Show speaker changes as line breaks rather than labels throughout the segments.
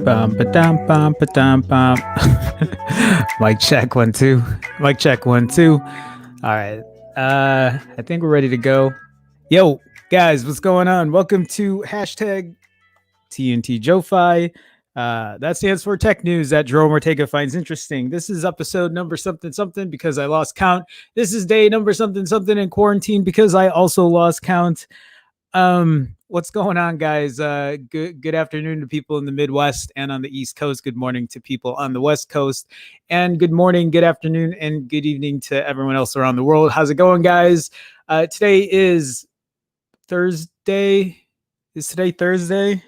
Bum ba-dum, bum ba-dum, bum. Mic check 1 2. Mic check 1 2. All right. I think we're ready to go. Yo, guys, what's going on? Welcome to hashtag TNT JoeFi. That stands for tech news that Jerome Ortega finds interesting. This is episode number something something because I lost count. This is day number something something in quarantine because I also lost count. What's going on, guys? Good afternoon to people in the Midwest and on the East Coast. Good morning to people on the West Coast, and good morning, good afternoon, and good evening to everyone else around the world. How's it going, guys? Today is Thursday. Is today Thursday?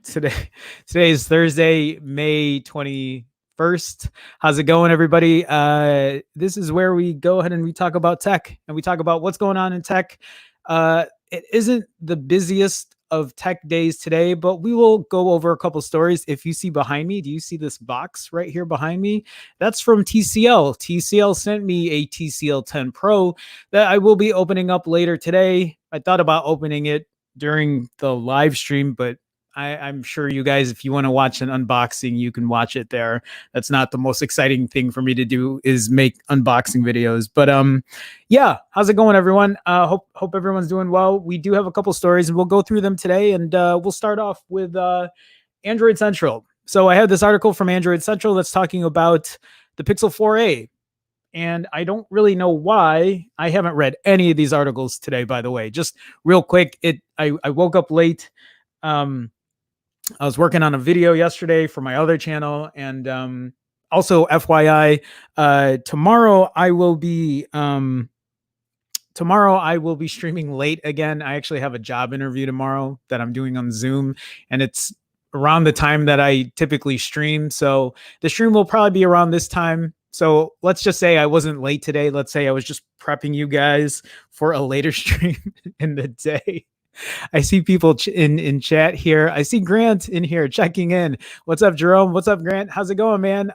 Today is Thursday, May 21st. How's it going, everybody? This is where we go ahead and we talk about tech and we talk about what's going on in tech. It isn't the busiest of tech days today, but we will go over a couple stories. If you see behind me, do you see this box right here behind me? That's from TCL. TCL sent me a TCL 10 Pro that I will be opening up later today. I thought about opening it during the live stream, but I'm sure you guys, if you want to watch an unboxing, you can watch it there. That's not the most exciting thing for me to do is make unboxing videos. But yeah, how's it going, everyone? Hope everyone's doing well. We do have a couple stories and we'll go through them today. And we'll start off with Android Central. So I have this article from Android Central that's talking about the Pixel 4a. And I don't really know why. I haven't read any of these articles today, by the way. Just real quick, I woke up late. I was working on a video yesterday for my other channel, and also FYI, tomorrow I will be streaming late again. I actually have a job interview tomorrow that I'm doing on Zoom, and it's around the time that I typically stream. So the stream will probably be around this time. So let's just say I wasn't late today. Let's say I was just prepping you guys for a later stream in the day. I see people in chat here. I see Grant in here checking in. What's up, Jerome? What's up, Grant? How's it going, man?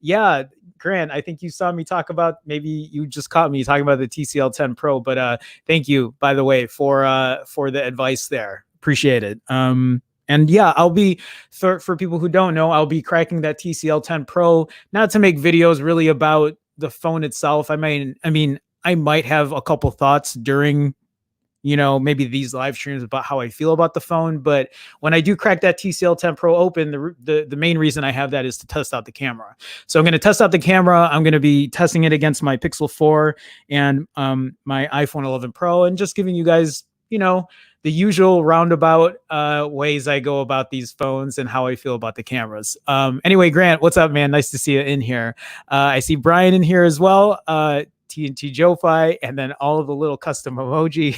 Yeah, Grant, I think you saw me talk about, maybe you just caught me talking about the TCL 10 Pro, but thank you, by the way, for the advice there. Appreciate it. And yeah, I'll be, for people who don't know, I'll be cracking that TCL 10 Pro, not to make videos really about the phone itself. I might have a couple thoughts during, maybe these live streams about how I feel about the phone. But when I do crack that TCL 10 Pro open, the main reason I have that is to test out the camera. So I'm going to test out the camera. I'm going to be testing it against my Pixel 4 and my iPhone 11 Pro, and just giving you guys, the usual roundabout ways I go about these phones and how I feel about the cameras. Anyway, Grant, what's up, man? Nice to see you in here. I see Brian in here as well. TNT Joe-Fi, and then all of the little custom emoji.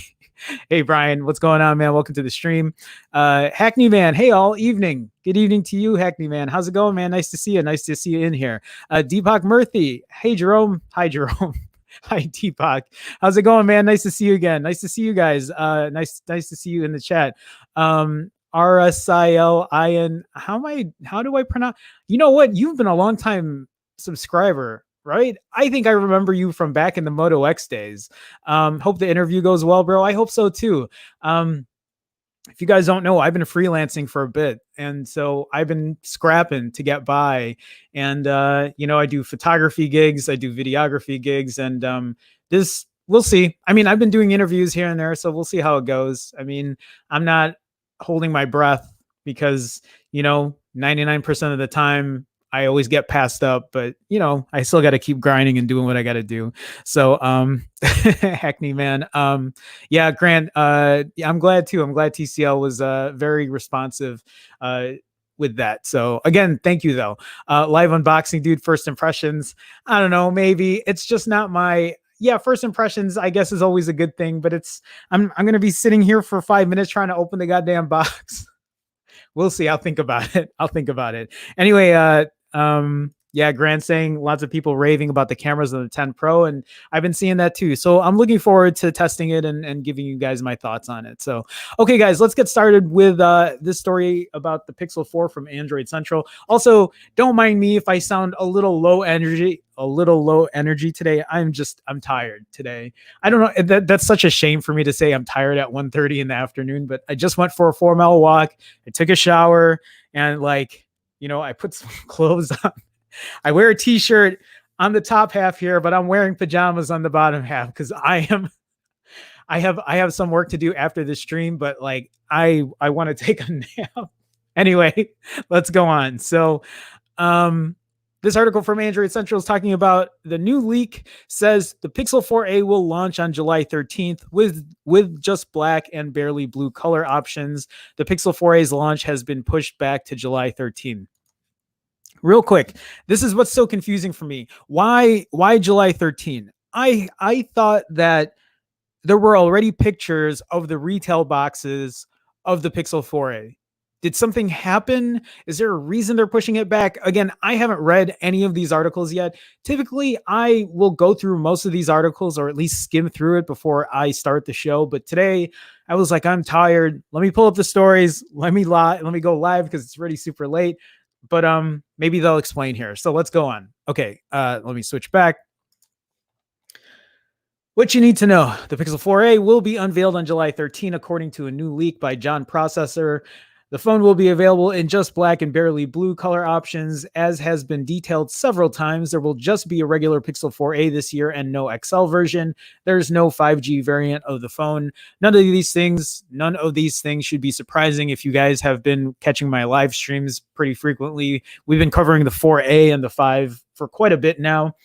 Hey, Brian, what's going on, man? Welcome to the stream. Hackney Man, hey, all, evening. Good evening to you, Hackney Man. How's it going, man? Nice to see you. Nice to see you in here. Deepak Murthy, hey, Jerome. Hi, Jerome. Hi, Deepak. How's it going, man? Nice to see you again. Nice to see you guys. Nice to see you in the chat. RSILIN. How do I pronounce? You know what? You've been a long time subscriber, right? I think I remember you from back in the Moto X days. Hope the interview goes well, bro. I hope so too. If you guys don't know, I've been freelancing for a bit, and so I've been scrapping to get by. And I do photography gigs, I do videography gigs, and we'll see. I've been doing interviews here and there, so we'll see how it goes. I'm not holding my breath because 99% of the time I always get passed up, but I still got to keep grinding and doing what I got to do. So, Hackney Man. Yeah, Grant, I'm glad too. I'm glad TCL was very responsive with that. So again, thank you though. Live unboxing, dude, first impressions. I don't know, maybe it's just not my, first impressions, I guess, is always a good thing, but I'm going to be sitting here for 5 minutes trying to open the goddamn box. We'll see. I'll think about it. Anyway, Grant saying lots of people raving about the cameras of the 10 Pro, and I've been seeing that too. So I'm looking forward to testing it and giving you guys my thoughts on it. So, okay, guys, let's get started with this story about the Pixel 4 from Android Central. Also, don't mind me if I sound a little low energy today. I'm tired today. I don't know. That's such a shame for me to say I'm tired at 1:30 in the afternoon, but I just went for a 4-mile walk. I took a shower and I put some clothes on. I wear a t-shirt on the top half here, but I'm wearing pajamas on the bottom half because I have some work to do after the stream, but I want to take a nap. Anyway, let's go on. So, this article from Android Central is talking about the new leak says the Pixel 4a will launch on July 13th with just black and barely blue color options. The Pixel 4a's launch has been pushed back to July 13th. Real quick, this is what's so confusing for me. Why July 13th? I thought that there were already pictures of the retail boxes of the Pixel 4a. Did something happen? Is there a reason they're pushing it back? Again, I haven't read any of these articles yet. Typically, I will go through most of these articles or at least skim through it before I start the show. But today, I was like, I'm tired. Let me pull up the stories. Let me go live because it's already super late. But maybe they'll explain here. So let's go on. Okay, let me switch back. What you need to know. The Pixel 4a will be unveiled on July 13, according to a new leak by John Processor. The phone will be available in just black and barely blue color options. As has been detailed several times, there will just be a regular Pixel 4a this year and no XL version. There's no 5G variant of the phone. None of these things should be surprising if you guys have been catching my live streams pretty frequently. We've been covering the 4a and the 5 for quite a bit now.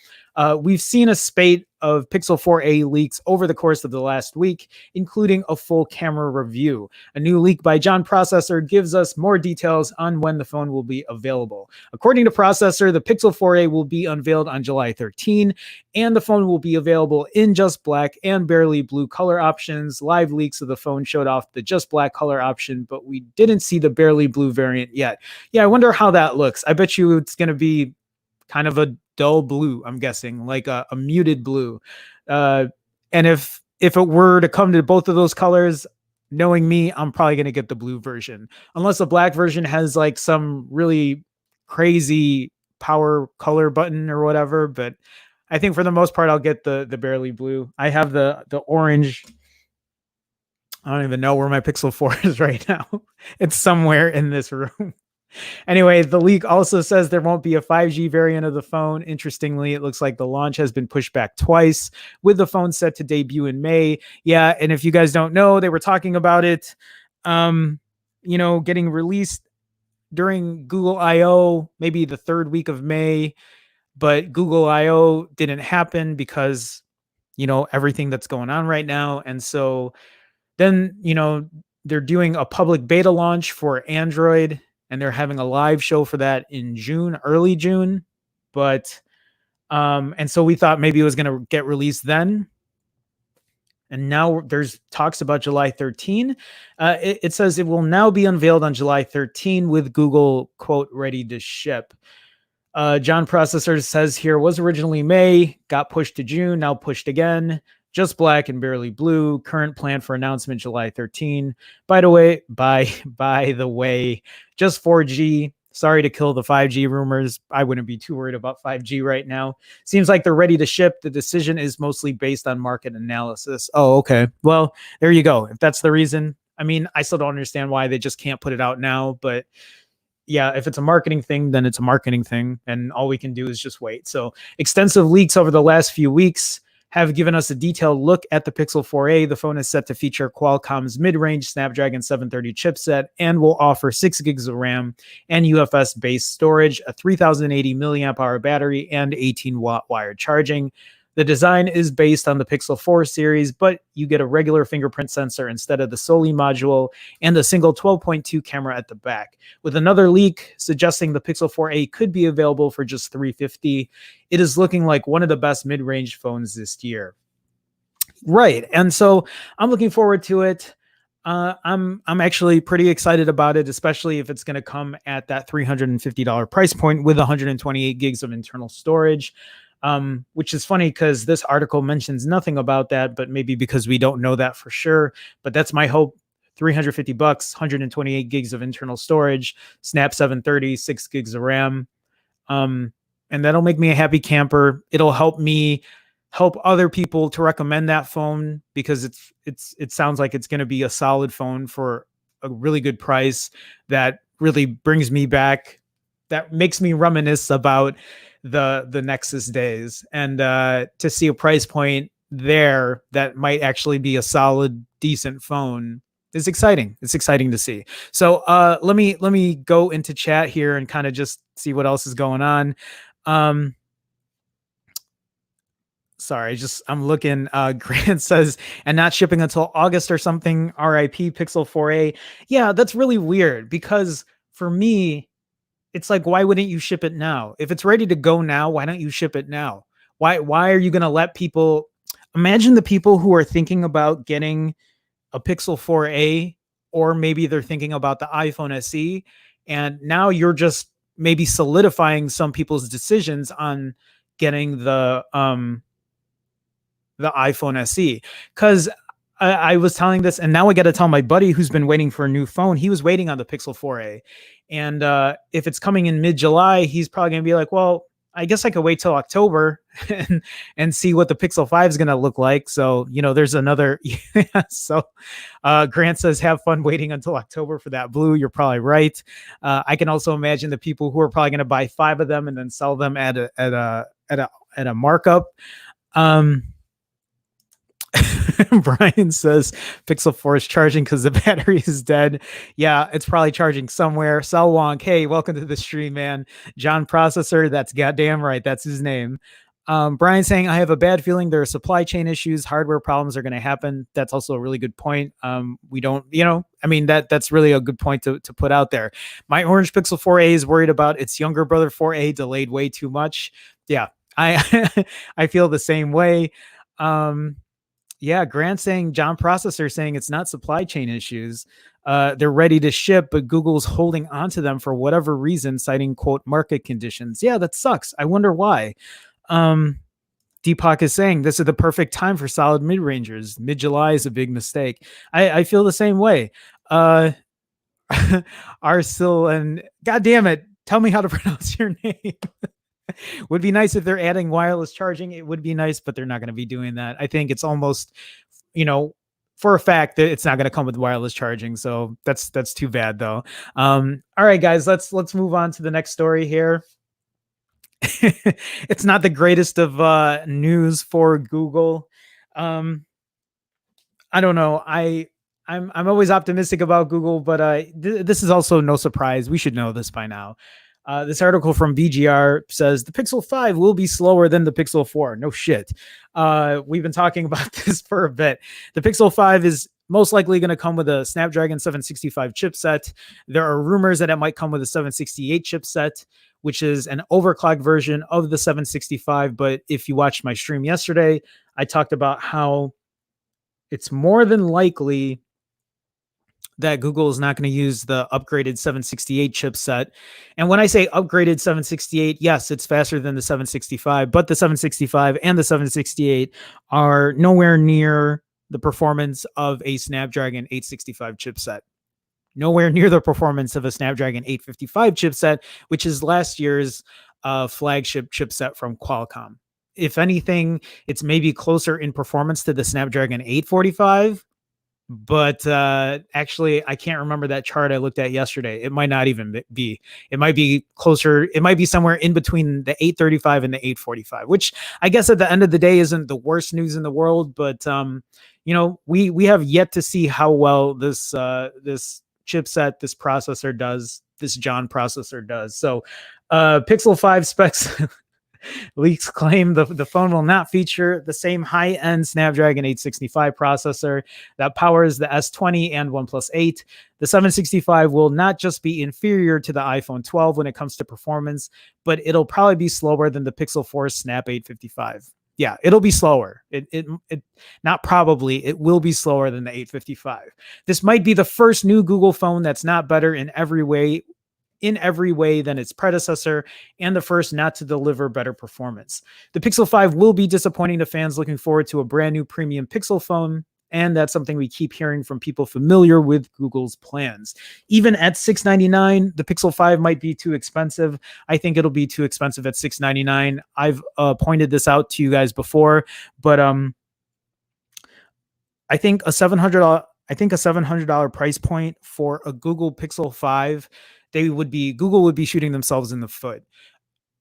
We've seen a spate of Pixel 4a leaks over the course of the last week, including a full camera review. A new leak by John Processor gives us more details on when the phone will be available. According to Processor, the Pixel 4a will be unveiled on July 13, and the phone will be available in just black and barely blue color options. Live leaks of the phone showed off the just black color option, but we didn't see the barely blue variant yet. Yeah, I wonder how that looks. I bet you it's going to be kind of a dull blue, I'm guessing, like a muted blue. And if it were to come to both of those colors, knowing me, I'm probably going to get the blue version. Unless the black version has some really crazy power color button or whatever. But I think for the most part, I'll get the barely blue. I have the orange. I don't even know where my Pixel 4 is right now. It's somewhere in this room. Anyway, the leak also says there won't be a 5G variant of the phone. Interestingly, it looks like the launch has been pushed back twice, with the phone set to debut in May. Yeah, and if you guys don't know, they were talking about it, getting released during Google I/O, maybe the third week of May, but Google I/O didn't happen because, everything that's going on right now. And so then, they're doing a public beta launch for Android, and they're having a live show for that in June, early June. But, and so we thought maybe it was going to get released then. And now there's talks about July 13. It says it will now be unveiled on July 13 with Google, quote, ready to ship. John Processor says here was originally May, got pushed to June, now pushed again. Just black and barely blue. Current plan for announcement July 13. By the way, just 4G. Sorry to kill the 5G rumors. I wouldn't be too worried about 5G right now. Seems like they're ready to ship. The decision is mostly based on market analysis. Oh, okay. Well, there you go. If that's the reason. I mean, I still don't understand why they just can't put it out now, but yeah, if it's a marketing thing, then it's a marketing thing, and all we can do is just wait. So extensive leaks over the last few weeks have given us a detailed look at the Pixel 4a. The phone is set to feature Qualcomm's mid-range Snapdragon 730 chipset and will offer 6 gigs of RAM and UFS-based storage, a 3080 milliamp hour battery, and 18-watt wired charging. The design is based on the Pixel 4 series, but you get a regular fingerprint sensor instead of the Soli module and a single 12.2 camera at the back. With another leak suggesting the Pixel 4a could be available for just $350, it is looking like one of the best mid-range phones this year. Right, and so I'm looking forward to it. I'm actually pretty excited about it, especially if it's going to come at that $350 price point with 128 gigs of internal storage. Which is funny because this article mentions nothing about that, but maybe because we don't know that for sure. But that's my hope. $350, 128 gigs of internal storage, Snap 730, 6 gigs of RAM. And that'll make me a happy camper. It'll help me help other people to recommend that phone, because it sounds like it's going to be a solid phone for a really good price that really brings me back, that makes me reminisce about the Nexus days, and to see a price point there that might actually be a solid, decent phone is exciting. It's exciting to see. So let me go into chat here and kind of just see what else is going on. Sorry, I'm looking. Grant says, and not shipping until August or something. RIP Pixel 4a. Yeah, that's really weird, because for me, it's like, why wouldn't you ship it now? If it's ready to go now, why don't you ship it now? Why are you going to let people, imagine the people who are thinking about getting a Pixel 4a, or maybe they're thinking about the iPhone SE, and now you're just maybe solidifying some people's decisions on getting the iPhone SE. Because I was telling this, and now I got to tell my buddy who's been waiting for a new phone. He was waiting on the Pixel 4a. And if it's coming in mid-July, he's probably going to be like, well, I guess I could wait till October and see what the Pixel 5 is going to look like. So, there's another. So Grant says, have fun waiting until October for that blue. You're probably right. I can also imagine the people who are probably going to buy 5 of them and then sell them at a markup. Brian says Pixel 4 is charging because the battery is dead. Yeah, it's probably charging somewhere. Sal Wong, hey, welcome to the stream, man. John Processor, that's goddamn right. That's his name. Brian saying, I have a bad feeling there are supply chain issues. Hardware problems are going to happen. That's also a really good point. We don't, that's really a good point to put out there. My orange Pixel 4a is worried about its younger brother 4a delayed way too much. Yeah, I feel the same way. Yeah, Grant saying, John Processor saying it's not supply chain issues. They're ready to ship, but Google's holding onto them for whatever reason, citing, quote, market conditions. Yeah, that sucks. I wonder why. Deepak is saying this is the perfect time for solid mid-rangers. Mid-July is a big mistake. I feel the same way. Arsil, and God damn it, tell me how to pronounce your name. Would be nice if they're adding wireless charging. It would be nice, but they're not going to be doing that. I think it's almost, you know, for a fact that it's not going to come with wireless charging. So that's too bad though. All right, guys, let's move on to the next story here. It's not the greatest of news for Google. Um, I don't know. I'm always optimistic about Google, but this is also no surprise. We should know this by now. This article from VGR says the Pixel 5 will be slower than the Pixel 4. No shit. We've been talking about this for a bit. The Pixel 5 is most likely going to come with a Snapdragon 765 chipset. There are rumors that it might come with a 768 chipset, which is an overclocked version of the 765. But if you watched my stream yesterday, I talked about how it's more than likely that Google is not going to use the upgraded 768 chipset. And when I say upgraded 768, yes, it's faster than the 765, but the 765 and the 768 are nowhere near the performance of a Snapdragon 865 chipset. Nowhere near the performance of a Snapdragon 855 chipset, which is last year's flagship chipset from Qualcomm. If anything, it's maybe closer in performance to the Snapdragon 845, but actually I can't remember that chart I looked at yesterday. It might not even be. It might be closer. It might be somewhere in between the 835 and the 845, which I guess at the end of the day isn't the worst news in the world. But we have yet to see how well this chipset, this processor does. This John processor does. So Pixel 5 specs. Leaks claim the phone will not feature the same high-end Snapdragon 865 processor that powers the S20 and OnePlus 8. The 765 will not just be inferior to the iPhone 12 when it comes to performance, but it'll probably be slower than the Pixel 4 Snap 855. Yeah, it'll be slower. It not probably, it will be slower than the 855. This might be the first new Google phone that's not better in every way than its predecessor, and the first not to deliver better performance. The Pixel 5 will be disappointing to fans looking forward to a brand new premium Pixel phone, and that's something we keep hearing from people familiar with Google's plans. Even at $699, the Pixel 5 might be too expensive. I think it'll be too expensive at $699. I've pointed this out to you guys before, but I think a $700 price point for a Google Pixel 5, Google would be shooting themselves in the foot.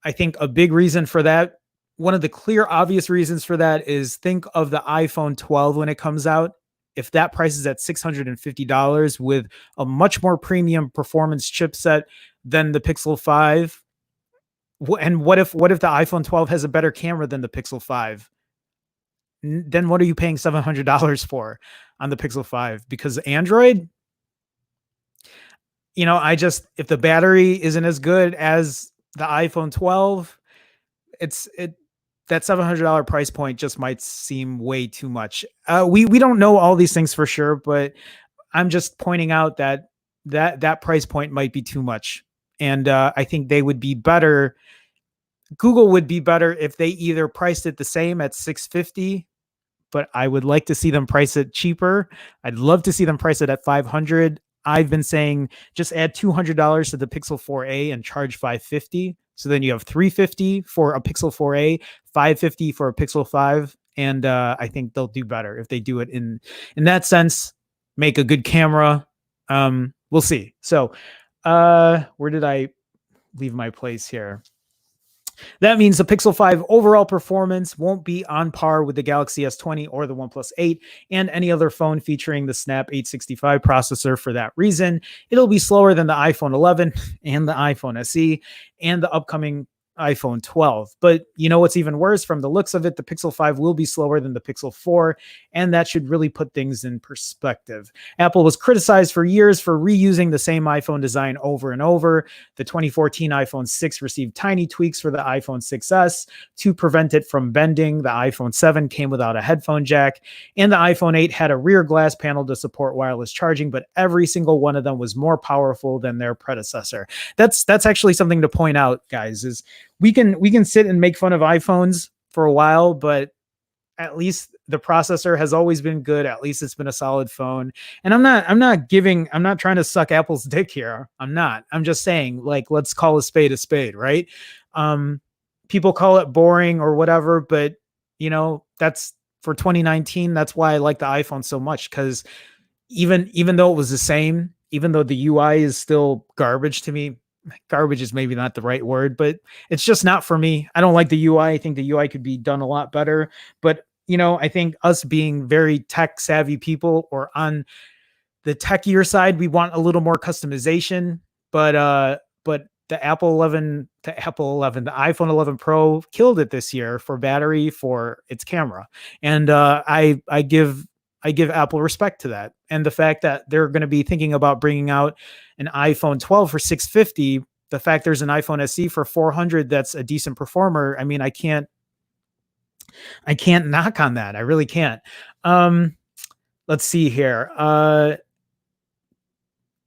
I think a big reason for that, one of the clear, obvious reasons for that is think of the iPhone 12 when it comes out. If that price is at $650 with a much more premium performance chipset than the Pixel 5, and what if the iPhone 12 has a better camera than the Pixel 5? Then what are you paying $700 for on the Pixel 5? Because Android, if the battery isn't as good as the iPhone 12, that $700 price point just might seem way too much. We don't know all these things for sure, but I'm just pointing out that price point might be too much. And I think they would be better. Google would be better if they either priced it the same at $650, but I would like to see them price it cheaper. I'd love to see them price it at $500. I've been saying just add $200 to the Pixel 4a and charge $550. So then you have $350 for a Pixel 4a, $550 for a Pixel 5. And I think they'll do better if they do it in that sense, make a good camera. We'll see. So where did I leave my place here? That means the Pixel 5 overall performance won't be on par with the Galaxy S20 or the OnePlus 8 and any other phone featuring the Snap 865 processor. For that reason, it'll be slower than the iPhone 11 and the iPhone SE and the upcoming iPhone 12. But you know what's even worse? From the looks of it, the Pixel 5 will be slower than the Pixel 4, and that should really put things in perspective. Apple was criticized for years for reusing the same iPhone design over and over. The 2014 iPhone 6 received tiny tweaks for the iPhone 6s to prevent it from bending. The iPhone 7 came without a headphone jack, and the iPhone 8 had a rear glass panel to support wireless charging, but every single one of them was more powerful than their predecessor. That's actually something to point out, guys, is we can sit and make fun of iPhones for a while, but at least the processor has always been good. At least it's been a solid phone. And I'm not trying to suck Apple's dick here. I'm just saying, like, let's call a spade, right? people call it boring or whatever, but that's for 2019. That's why I like the iPhone so much, because even though it was the same, even though the UI is still garbage to me, garbage is maybe not the right word, but it's just not for me. I don't like the UI. I think the UI could be done a lot better. But I think us being very tech savvy people, or on the techier side, we want a little more customization. But the the iPhone 11 Pro killed it this year for battery, for its camera, and I give Apple respect to that, and the fact that they're going to be thinking about bringing out an iPhone 12 for 650. The fact there's an iPhone SE for 400 that's a decent performer. I mean, I can't knock on that. I really can't. Let's see here.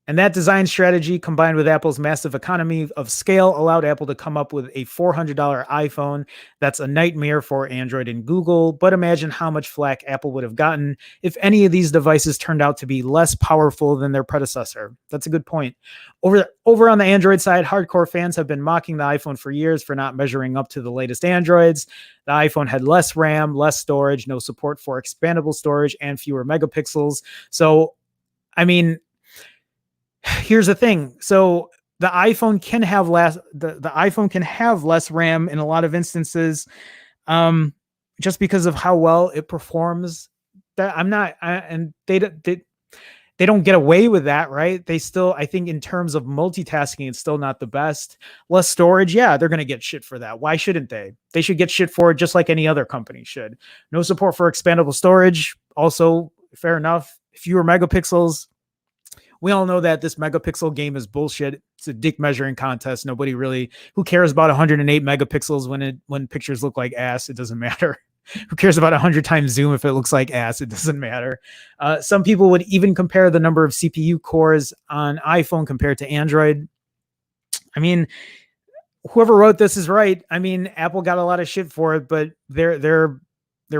And that design strategy, combined with Apple's massive economy of scale, allowed Apple to come up with a $400 iPhone. That's a nightmare for Android and Google. But imagine how much flack Apple would have gotten if any of these devices turned out to be less powerful than their predecessor. That's a good point. Over on the Android side, hardcore fans have been mocking the iPhone for years for not measuring up to the latest Androids. The iPhone had less RAM, less storage, no support for expandable storage, and fewer megapixels. So, I mean, here's the thing. So the iPhone can have the iPhone can have less RAM in a lot of instances, just because of how well it performs. That and they don't get away with that, right? They still, I think, in terms of multitasking, it's still not the best. Less storage, yeah, they're going to get shit for that. Why shouldn't they? They should get shit for it just like any other company should. No support for expandable storage, also fair enough. Fewer megapixels. We all know that this megapixel game is bullshit. It's a dick measuring contest. Nobody really, who cares about 108 megapixels when pictures look like ass? It doesn't matter. Who cares about 100 times zoom if it looks like ass? It doesn't matter. Some people would even compare the number of CPU cores on iPhone compared to Android. I mean, whoever wrote this is right. I mean, Apple got a lot of shit for it, but their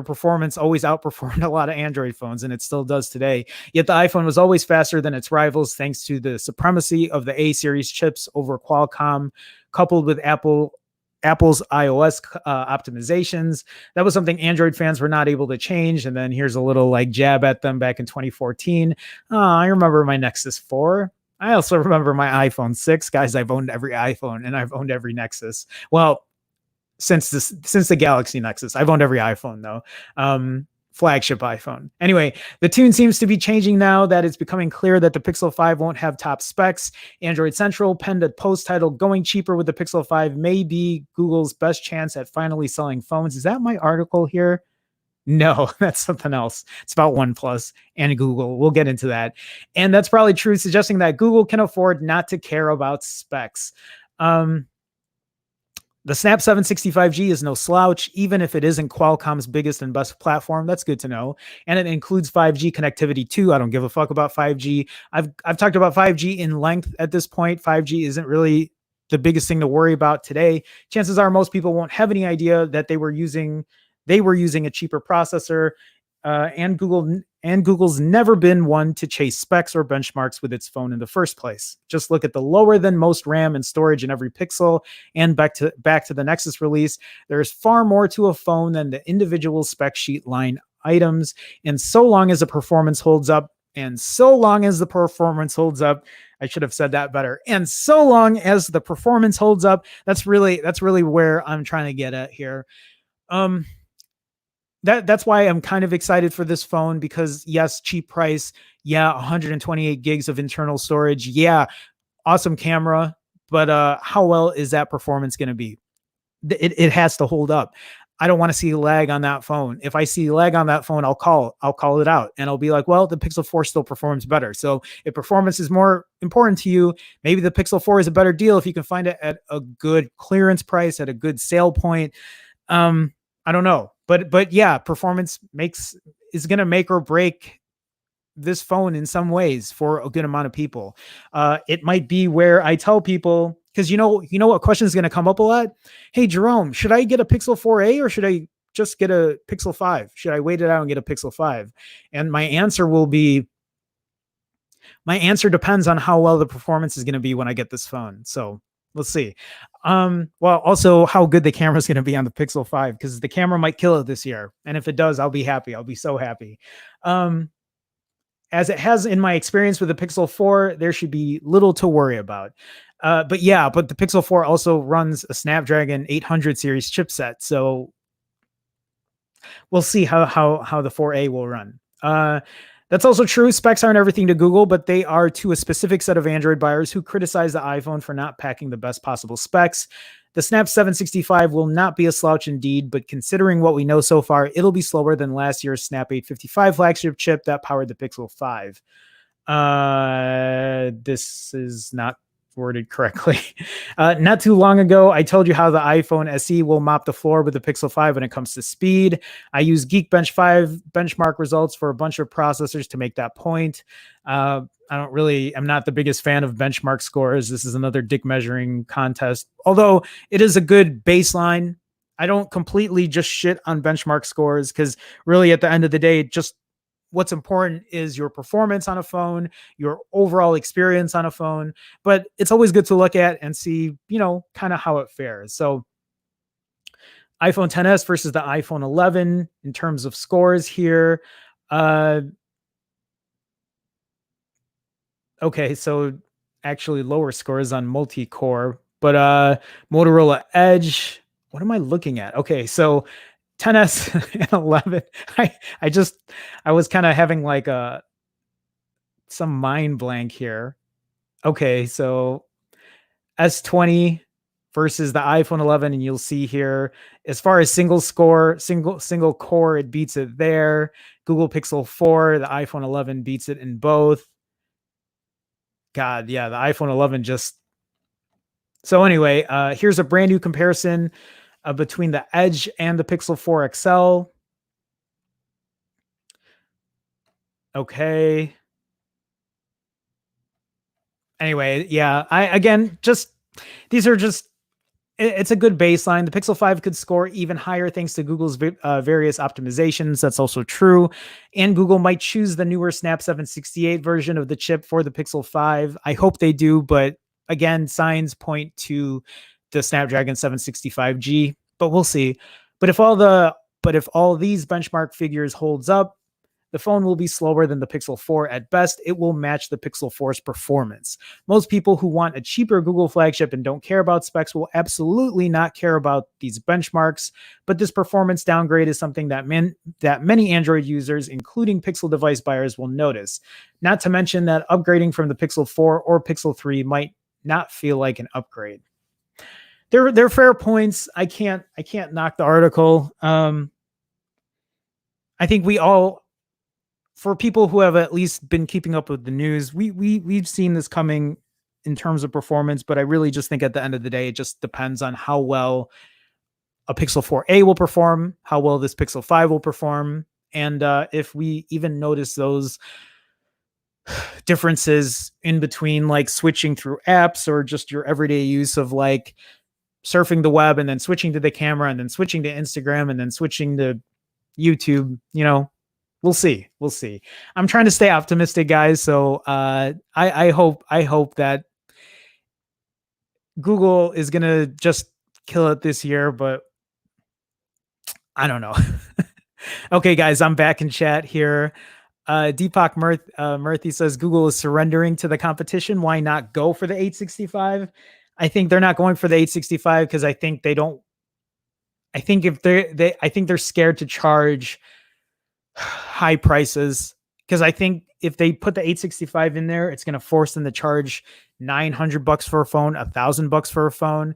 performance always outperformed a lot of Android phones, and it still does today. Yet the iPhone was always faster than its rivals, thanks to the supremacy of the A series chips over Qualcomm, coupled with Apple's iOS optimizations. That was something Android fans were not able to change. And then here's a little jab at them back in 2014. I remember my Nexus 4. I also remember my iPhone 6. Guys, I've owned every iPhone and I've owned every Nexus. Well, since the Galaxy Nexus. I've owned every iPhone though. Flagship iPhone. Anyway, the tune seems to be changing now that it's becoming clear that the Pixel 5 won't have top specs. Android Central penned a post titled "Going Cheaper with the Pixel 5 may be Google's best chance at finally selling phones." Is that my article here? No, that's something else. It's about OnePlus and Google. We'll get into that. And that's probably true, suggesting that Google can afford not to care about specs. The Snap 765G is no slouch, even if it isn't Qualcomm's biggest and best platform. That's good to know. And it includes 5G connectivity too. I don't give a fuck about 5G. I've talked about 5G in length at this point. 5G isn't really the biggest thing to worry about today. Chances are most people won't have any idea that they were using a cheaper processor. And Google's never been one to chase specs or benchmarks with its phone in the first place. Just look at the lower than most RAM and storage in every Pixel, and back to the Nexus release. There's far more to a phone than the individual spec sheet line items. And so long as the performance holds up, I should have said that better. And so long as the performance holds up, that's really where I'm trying to get at here. That's why I'm kind of excited for this phone, because yes, cheap price. Yeah. 128 gigs of internal storage. Yeah. Awesome camera. But how well is that performance going to be? It has to hold up. I don't want to see lag on that phone. If I see lag on that phone, I'll call it out, and I'll be like, well, the Pixel 4 still performs better. So if performance is more important to you, maybe the Pixel 4 is a better deal if you can find it at a good clearance price, at a good sale point. I don't know. But yeah, performance is going to make or break this phone in some ways for a good amount of people. It might be where I tell people, because you know what question is going to come up a lot? Hey, Jerome, should I get a Pixel 4a or should I just get a Pixel 5? Should I wait it out and get a Pixel 5? And my answer depends on how well the performance is going to be when I get this phone. So We'll see. Well, also how good the camera is going to be on the Pixel 5, because the camera might kill it this year. And if it does, I'll be happy. I'll be so happy. As it has in my experience with the Pixel 4, there should be little to worry about. But the Pixel 4 also runs a Snapdragon 800 series chipset. So we'll see how the 4A will run. That's also true. Specs aren't everything to Google, but they are to a specific set of Android buyers who criticize the iPhone for not packing the best possible specs. The Snap 765 will not be a slouch indeed, but considering what we know so far, it'll be slower than last year's Snap 855 flagship chip that powered the Pixel 5. This is not worded correctly. Not too long ago, I told you how the iPhone SE will mop the floor with the Pixel 5 when it comes to speed. I use Geekbench 5 benchmark results for a bunch of processors to make that point. I'm not the biggest fan of benchmark scores. This is another dick measuring contest, although it is a good baseline. I don't completely just shit on benchmark scores, because really at the end of the day, just what's important is your performance on a phone, your overall experience on a phone, but it's always good to look at and see, kind of how it fares. So iPhone XS versus the iPhone 11 in terms of scores here. Okay, so actually lower scores on multi-core, but Motorola Edge, what am I looking at? Okay, so 10s and 11. I was kind of having like some mind blank here. Okay, so S20 versus the iPhone 11, and you'll see here, as far as single core, it beats it there. Google Pixel 4, the iPhone 11 beats it in both. God, yeah, the iPhone 11 just. So anyway, here's a brand new comparison between the Edge and the Pixel 4 XL. Okay. Anyway, yeah, it's a good baseline. The Pixel 5 could score even higher thanks to Google's various optimizations. That's also true. And Google might choose the newer Snap 768 version of the chip for the Pixel 5. I hope they do, but again, signs point to the Snapdragon 765G, but we'll see. But if all these benchmark figures holds up, the phone will be slower than the Pixel 4 at best. It will match the Pixel 4's performance. Most people who want a cheaper Google flagship and don't care about specs will absolutely not care about these benchmarks, but this performance downgrade is something that many Android users, including Pixel device buyers, will notice. Not to mention that upgrading from the Pixel 4 or Pixel 3 might not feel like an upgrade. They're fair points. I can't knock the article. I think we all, for people who have at least been keeping up with the news, we've seen this coming in terms of performance, but I really just think at the end of the day, it just depends on how well a Pixel 4a will perform, how well this Pixel 5 will perform, and if we even notice those differences in between, like switching through apps or just your everyday use of like surfing the web and then switching to the camera and then switching to Instagram and then switching to YouTube, we'll see. I'm trying to stay optimistic, guys. So I hope that Google is going to just kill it this year, but I don't know. Okay, guys, I'm back in chat here. Deepak Murthy says Google is surrendering to the competition. Why not go for the 865? I think they're not going for the 865 because I think they're scared to charge high prices, because I think if they put the 865 in there, it's going to force them to charge $900 for a phone, $1,000 for a phone.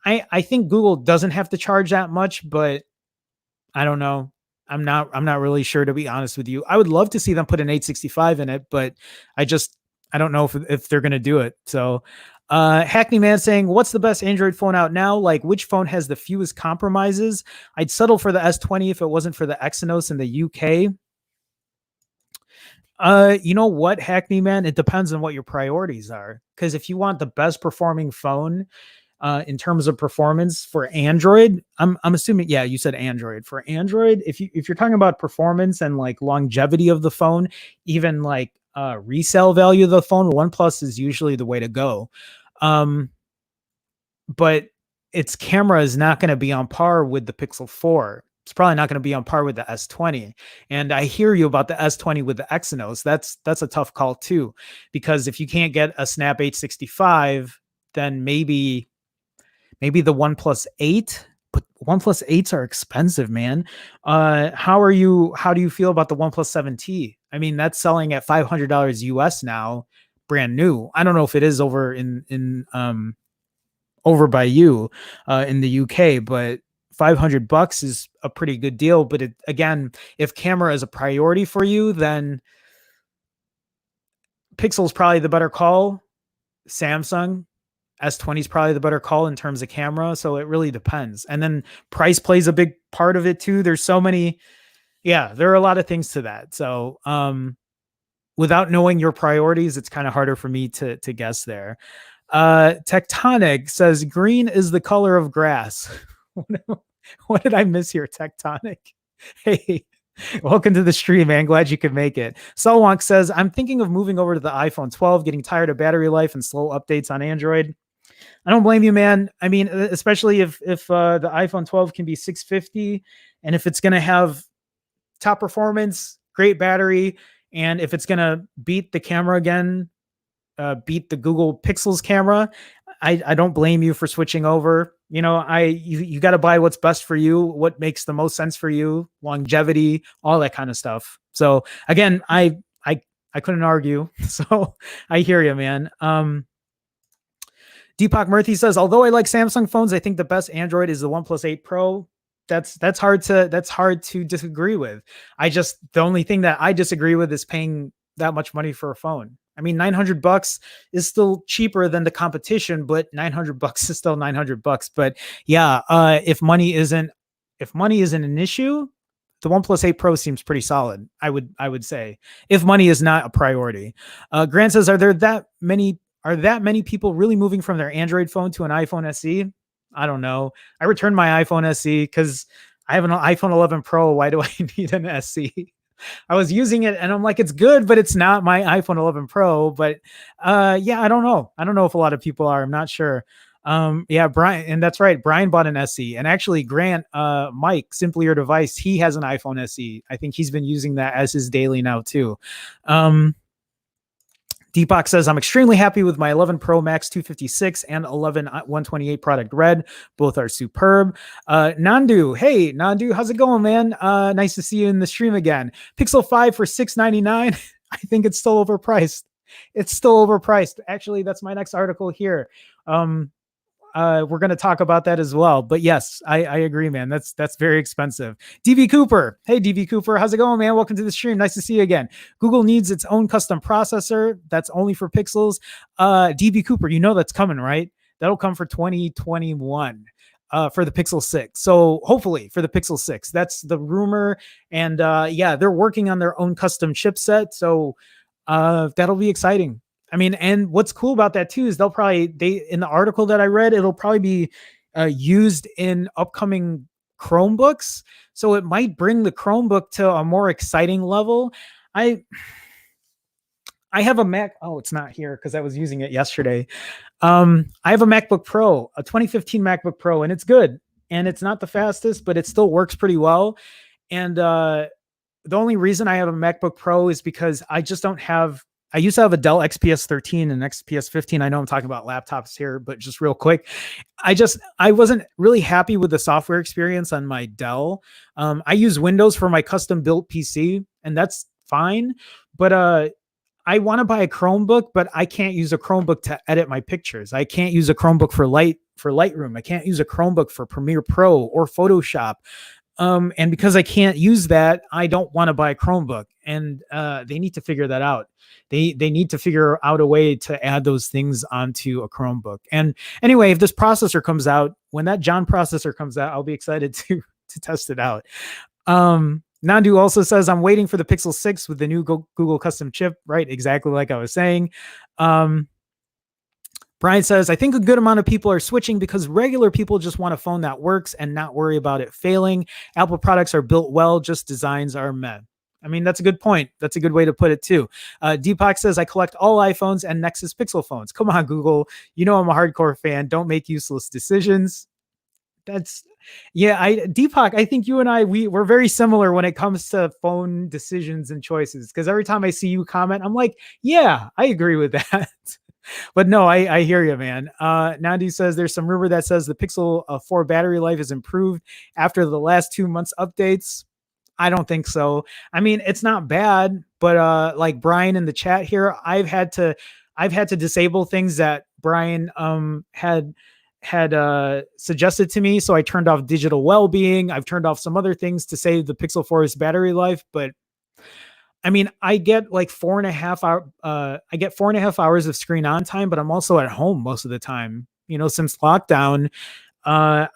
I think Google doesn't have to charge that much, but I don't know. I'm not really sure, to be honest with you. I would love to see them put an 865 in it, but I don't know if they're going to do it. So Hackney Man saying, what's the best Android phone out now? Like, which phone has the fewest compromises? I'd settle for the S20 if it wasn't for the Exynos in the UK. You know what, Hackney Man? It depends on what your priorities are. Because if you want the best performing phone in terms of performance for Android, I'm assuming, yeah, you said Android. For Android, if you're talking about performance and like longevity of the phone, even like resale value of the phone, OnePlus is usually the way to go. but its camera is not going to be on par with the Pixel 4. It's probably not going to be on par with the S20. And I hear you about the S20 with the Exynos. That's a tough call too, because if you can't get a Snap 865, then maybe the OnePlus 8, but OnePlus 8s are expensive, man. How do you feel about the OnePlus 7T? I mean, that's selling at $500 US now, brand new. I don't know if it is over in over by you in the UK, but $500 is a pretty good deal. But again, if camera is a priority for you, then Pixel is probably the better call. Samsung S20 is probably the better call in terms of camera. So it really depends. And then price plays a big part of it too. There's so many, there are a lot of things to that. So without knowing your priorities, it's kind of harder for me to guess there. Tectonic says green is the color of grass. What did I miss here, Tectonic? Hey, welcome to the stream, man. Glad you could make it. Solwonk says, I'm thinking of moving over to the iPhone 12, getting tired of battery life and slow updates on Android. I don't blame you, man. I mean, especially if the iPhone 12 can be 650, and if it's going to have top performance, great battery, and if it's going to beat the camera again, beat the Google Pixels camera, I don't blame you for switching over. You know, you got to buy what's best for you, what makes the most sense for you, longevity, all that kind of stuff. So again, I couldn't argue. So I hear you, man. Deepak Murthy says, although I like Samsung phones, I think the best Android is the OnePlus 8 Pro. That's hard to disagree with. The only thing that I disagree with is paying that much money for a phone. I mean, $900 is still cheaper than the competition, but $900 is still $900. But yeah, if money isn't an issue, the OnePlus 8 Pro seems pretty solid. I would say, if money is not a priority. Grant says, are that many people really moving from their Android phone to an iPhone SE? I don't know. I returned my iPhone SE because I have an iPhone 11 Pro. Why do I need an SE? I was using it and I'm like, it's good, but it's not my iPhone 11 Pro. But I don't know. I don't know if a lot of people are. I'm not sure. Brian, and that's right. Brian bought an SE, and actually Grant, Mike, Simply Your Device, he has an iPhone SE. I think he's been using that as his daily now too. Deepak says, I'm extremely happy with my 11 Pro Max 256 and 11 128 product red. Both are superb. Nandu, hey, Nandu, how's it going, man? Nice to see you in the stream again. Pixel 5 for $699. I think it's still overpriced. It's still overpriced. Actually, that's my next article here. We're going to talk about that as well. But yes, I agree, man. That's very expensive. DV Cooper. Hey, DV Cooper. How's it going, man? Welcome to the stream. Nice to see you again. Google needs its own custom processor. That's only for Pixels. DV Cooper, you know that's coming, right? That'll come for 2021 for the Pixel 6. So hopefully for the Pixel 6. That's the rumor. And they're working on their own custom chipset. So that'll be exciting. I mean, and what's cool about that too is in the article that I read, it'll probably be used in upcoming Chromebooks. So it might bring the Chromebook to a more exciting level. I have a Mac. Oh, it's not here because I was using it yesterday. I have a MacBook Pro, a 2015 MacBook Pro, and it's good. And it's not the fastest, but it still works pretty well. And the only reason I have a MacBook Pro is because I used to have a Dell XPS 13 and XPS 15. I know I'm talking about laptops here, but just real quick, I wasn't really happy with the software experience on my Dell. I use Windows for my custom built PC, and that's fine. But I want to buy a Chromebook, but I can't use a Chromebook to edit my pictures. I can't use a Chromebook for Lightroom. I can't use a Chromebook for Premiere Pro or Photoshop. And because I can't use that, I don't want to buy a Chromebook, and they need to figure that out. They need to figure out a way to add those things onto a Chromebook. And anyway, if this processor comes out, when that John processor comes out, I'll be excited to test it out. Nandu also says, I'm waiting for the Pixel 6 with the new Google custom chip. Right, exactly like I was saying. Brian says, I think a good amount of people are switching because regular people just want a phone that works and not worry about it failing. Apple products are built well, just designs are meh. I mean, that's a good point. That's a good way to put it too. Deepak says, I collect all iPhones and Nexus Pixel phones. Come on, Google. You know I'm a hardcore fan. Don't make useless decisions. That's yeah, Deepak, I think you and we're very similar when it comes to phone decisions and choices. Because every time I see you comment, I'm like, yeah, I agree with that. But no, I hear you, man. Nandi says there's some rumor that says the Pixel 4 battery life is improved after the last 2 months updates. I don't think so. I mean, it's not bad, but like Brian in the chat here, I've had to disable things that Brian had suggested to me. So I turned off digital well-being. I've turned off some other things to save the Pixel 4's battery life, but I mean, I get like 4.5 hour. I get 4.5 hours of screen on time, but I'm also at home most of the time. You know, since lockdown, I'm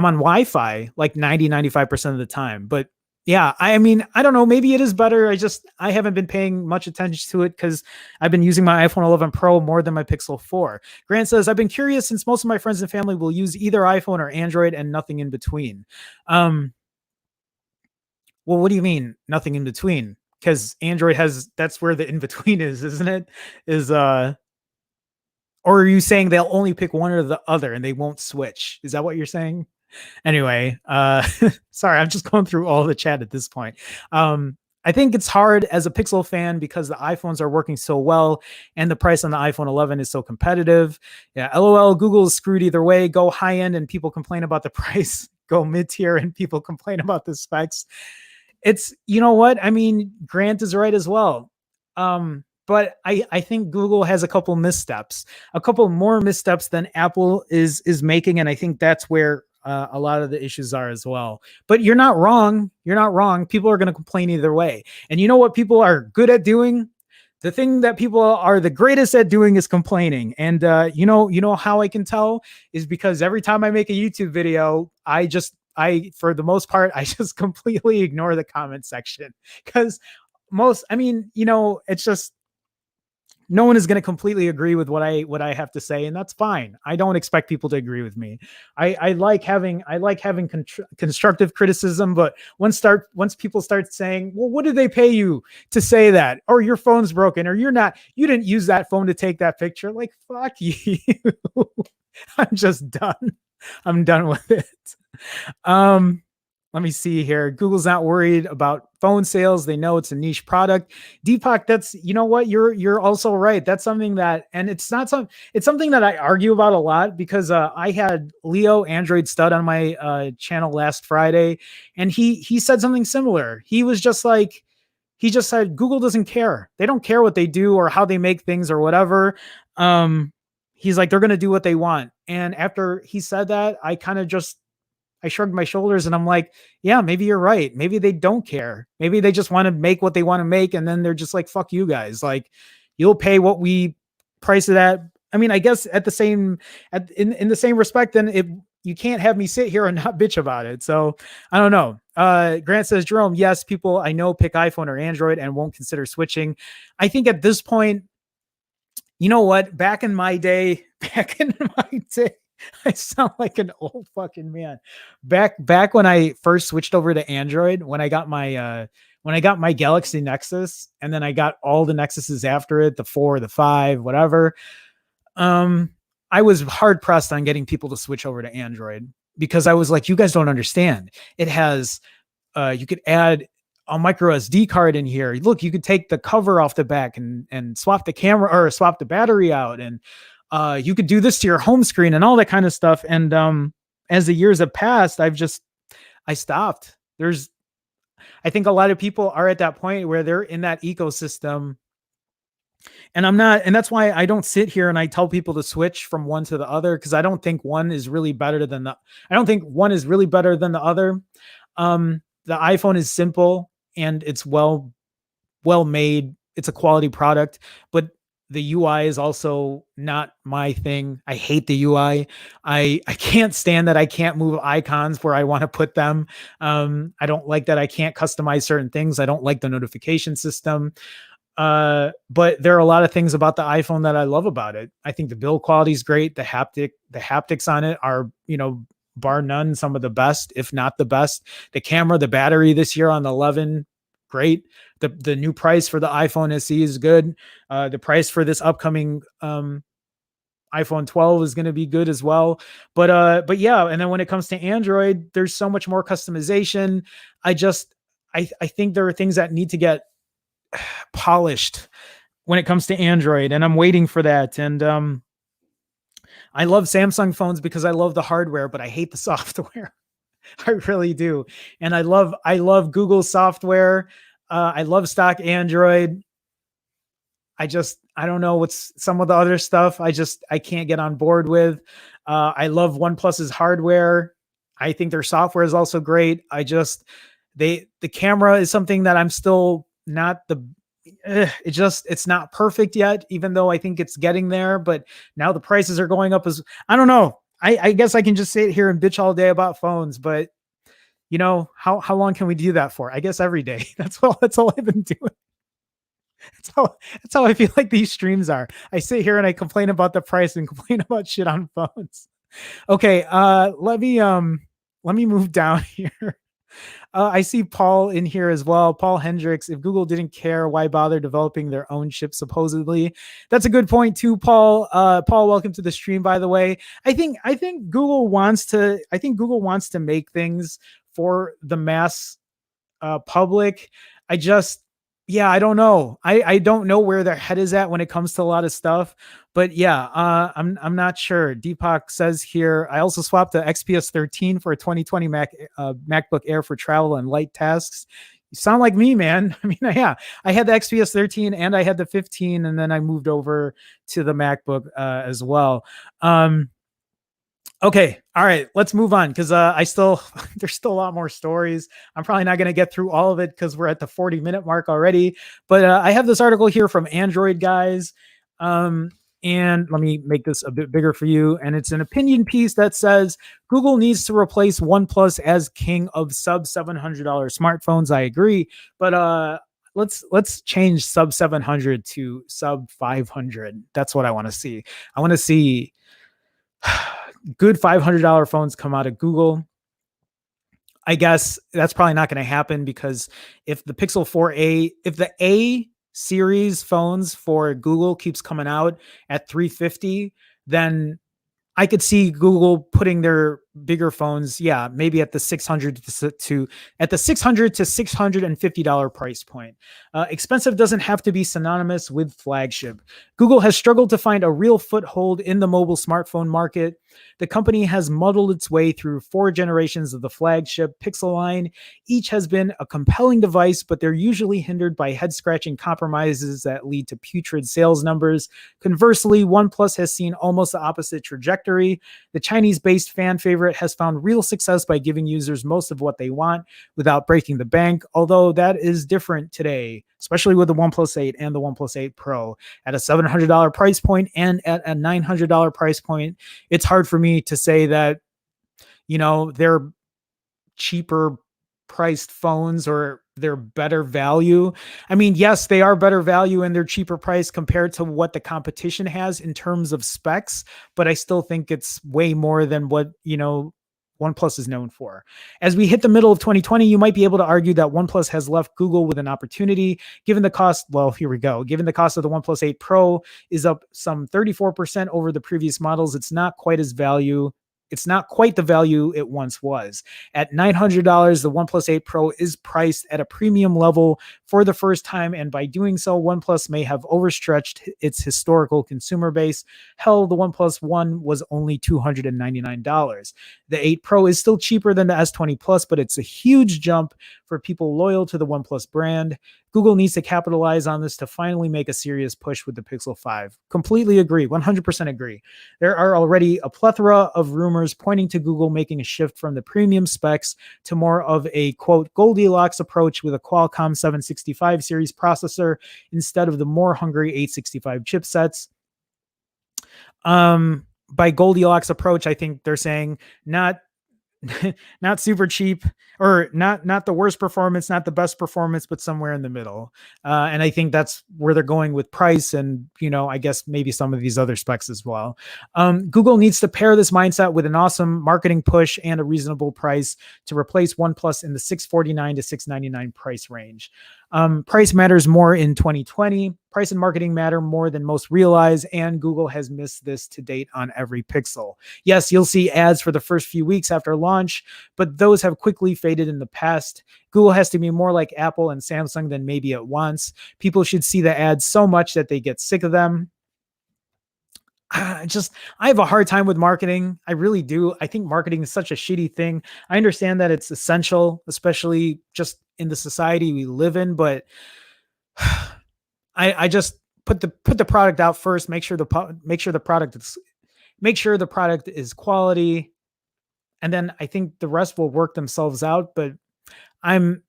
on Wi-Fi like 95% of the time. But yeah, I mean, I don't know. Maybe it is better. I haven't been paying much attention to it because I've been using my iPhone 11 Pro more than my Pixel 4. Grant says, I've been curious since most of my friends and family will use either iPhone or Android and nothing in between. Well, what do you mean nothing in between? Because Android that's where the in between is, isn't it? Or are you saying they'll only pick one or the other and they won't switch? Is that what you're saying? Anyway, sorry, I'm just going through all the chat at this point. I think it's hard as a Pixel fan because the iPhones are working so well and the price on the iPhone 11 is so competitive. Yeah, LOL, Google's screwed either way. Go high end and people complain about the price. Go mid tier and people complain about the specs. It's, you know what? I mean, Grant is right as well. But I think Google has a couple missteps, a couple more missteps than Apple is making. And I think that's where a lot of the issues are as well. But you're not wrong. You're not wrong. People are going to complain either way. And you know what people are good at doing? The thing that people are the greatest at doing is complaining. And you know how I can tell is because every time I make a YouTube video, for the most part, I just completely ignore the comment section because it's just no one is going to completely agree with what I have to say, and that's fine. I don't expect people to agree with me. I like having constructive criticism, but once people start saying, well, what did they pay you to say that? Or your phone's broken, or you didn't use that phone to take that picture. Like, fuck you. I'm just done. I'm done with it. Let me see here. Google's not worried about phone sales. They know it's a niche product. Deepak, that's, you know what? You're also right. That's something that, and it's something that I argue about a lot because I had Leo Android Stud on my channel last Friday, and he said something similar. He just said Google doesn't care. They don't care what they do or how they make things or whatever. He's like, they're going to do what they want. And after he said that, I shrugged my shoulders and I'm like, yeah, maybe you're right. Maybe they don't care. Maybe they just want to make what they want to make. And then they're just like, fuck you guys. Like, you'll pay what we price it at. I mean, I guess in the same respect, then you can't have me sit here and not bitch about it. So I don't know. Grant says, Jerome, yes, people I know pick iPhone or Android and won't consider switching. I think at this point, you know what? Back in my day, I sound like an old fucking man. Back when I first switched over to Android, when I got my Galaxy Nexus, and then I got all the Nexuses after it, the 4, the 5, whatever. I was hard pressed on getting people to switch over to Android because I was like, you guys don't understand. It has, you could add a micro SD card in here. Look, you could take the cover off the back and swap the camera or swap the battery out, and you could do this to your home screen and all that kind of stuff. And as the years have passed, I stopped. I think a lot of people are at that point where they're in that ecosystem, and I'm not, and that's why I don't sit here and I tell people to switch from one to the other, because I don't think one is really better than the other. The iPhone is simple and it's well made. It's a quality product, but the UI is also not my thing. I hate the UI. I can't stand that I can't move icons where I want to put them. I don't like that I can't customize certain things. I don't like the notification system. But there are a lot of things about the iPhone that I love about it. I think the build quality is great. The haptics on it are, bar none, some of the best, if not the best. The camera, the battery this year on the 11 great. The new price for the iPhone SE is good. The price for this upcoming iPhone 12 is going to be good as well. But yeah, and then when it comes to Android, there's so much more customization. I think there are things that need to get polished when it comes to Android, and I'm waiting for that. And I love Samsung phones because I love the hardware, but I hate the software. I really do. And I love Google software. I love stock Android. I don't know what's some of the other stuff. I can't get on board with. I love OnePlus's hardware. I think their software is also great. The camera is something that I'm still not it's not perfect yet, even though I think it's getting there. But now the prices are going up I don't know. I guess I can just sit here and bitch all day about phones, but how long can we do that for? I guess every day. That's all I've been doing. That's how I feel like these streams are. I sit here and I complain about the price and complain about shit on phones. Okay, let me move down here. I see Paul in here as well. Paul Hendricks. If Google didn't care, why bother developing their own chip? Supposedly, that's a good point too, Paul. Paul, welcome to the stream. By the way, I think Google wants to. I think Google wants to make things for the mass public. I don't know. I don't know where their head is at when it comes to a lot of stuff. But yeah, I'm not sure. Deepak says here, I also swapped the XPS 13 for a 2020 MacBook Air for travel and light tasks. You sound like me, man. I mean, yeah, I had the XPS 13 and I had the 15, and then I moved over to the MacBook as well. Okay. All right. Let's move on because there's still a lot more stories. I'm probably not going to get through all of it because we're at the 40-minute mark already. But I have this article here from Android Guys. And let me make this a bit bigger for you. And it's an opinion piece that says Google needs to replace OnePlus as king of sub $700 smartphones. I agree. But let's change sub 700 to sub 500. That's what I want to see. I want to see good $500 phones come out of Google. I guess that's probably not going to happen because if the Pixel 4a, if the A series phones for Google keeps coming out at $350, then I could see Google putting their bigger phones, maybe at the $600 to $650 price point. Expensive doesn't have to be synonymous with flagship. Google has struggled to find a real foothold in the mobile smartphone market. The company has muddled its way through 4 generations of the flagship Pixel line. Each has been a compelling device, but they're usually hindered by head-scratching compromises that lead to putrid sales numbers. Conversely, OnePlus has seen almost the opposite trajectory. The Chinese-based fan favorite has found real success by giving users most of what they want without breaking the bank, although that is different today, especially with the OnePlus 8 and the OnePlus 8 Pro. At a $700 price point and at a $900 price point, it's hard for me to say that, they're cheaper priced phones or they're better value. I mean, yes, they are better value and they're cheaper price compared to what the competition has in terms of specs, but I still think it's way more than what, OnePlus is known for. As we hit the middle of 2020, you might be able to argue that OnePlus has left Google with an opportunity. Given the cost, here we go. Given the cost of the OnePlus 8 Pro is up some 34% over the previous models, it's not quite the value it once was. At $900, the OnePlus 8 Pro is priced at a premium level for the first time, and by doing so, OnePlus may have overstretched its historical consumer base. Hell, the OnePlus One was only $299. The 8 Pro is still cheaper than the S20 Plus, but it's a huge jump for people loyal to the OnePlus brand. Google needs to capitalize on this to finally make a serious push with the Pixel 5. Completely agree, 100% agree. There are already a plethora of rumors pointing to Google making a shift from the premium specs to more of a, quote, Goldilocks approach with a Qualcomm 765 series processor instead of the more hungry 865 chipsets. By Goldilocks approach, I think they're saying not super cheap or not the worst performance, not the best performance, but somewhere in the middle. And I think that's where they're going with price and, I guess maybe some of these other specs as well. Google needs to pair this mindset with an awesome marketing push and a reasonable price to replace OnePlus in the $649 to $699 price range. Price matters more in 2020. Price and marketing matter more than most realize, and Google has missed this to date on every Pixel. Yes, you'll see ads for the first few weeks after launch, but those have quickly faded in the past. Google has to be more like Apple and Samsung than maybe it wants. People should see the ads so much that they get sick of them. I have a hard time with marketing. I really do. I think marketing is such a shitty thing. I understand that it's essential, especially just in the society we live in, but I just put the product out first, make sure the product is quality, and then I think the rest will work themselves out. But I'm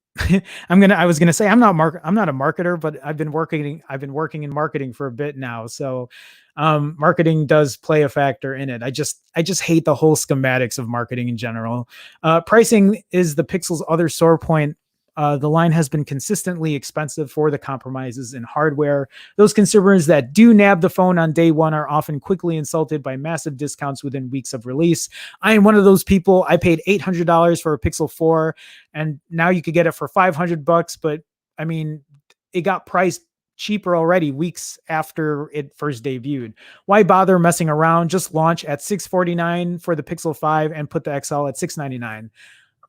I was gonna say I'm not a marketer, but I've been working in marketing for a bit now. So marketing does play a factor in it. I just hate the whole schematics of marketing in general. Pricing is the Pixel's other sore point. The line has been consistently expensive for the compromises in hardware. Those consumers that do nab the phone on day one are often quickly insulted by massive discounts within weeks of release. I am one of those people. I paid $800 for a Pixel 4, and now you could get it for $500. But I mean, it got priced cheaper already weeks after it first debuted. Why bother messing around? Just launch at $649 for the Pixel 5 and put the XL at $699.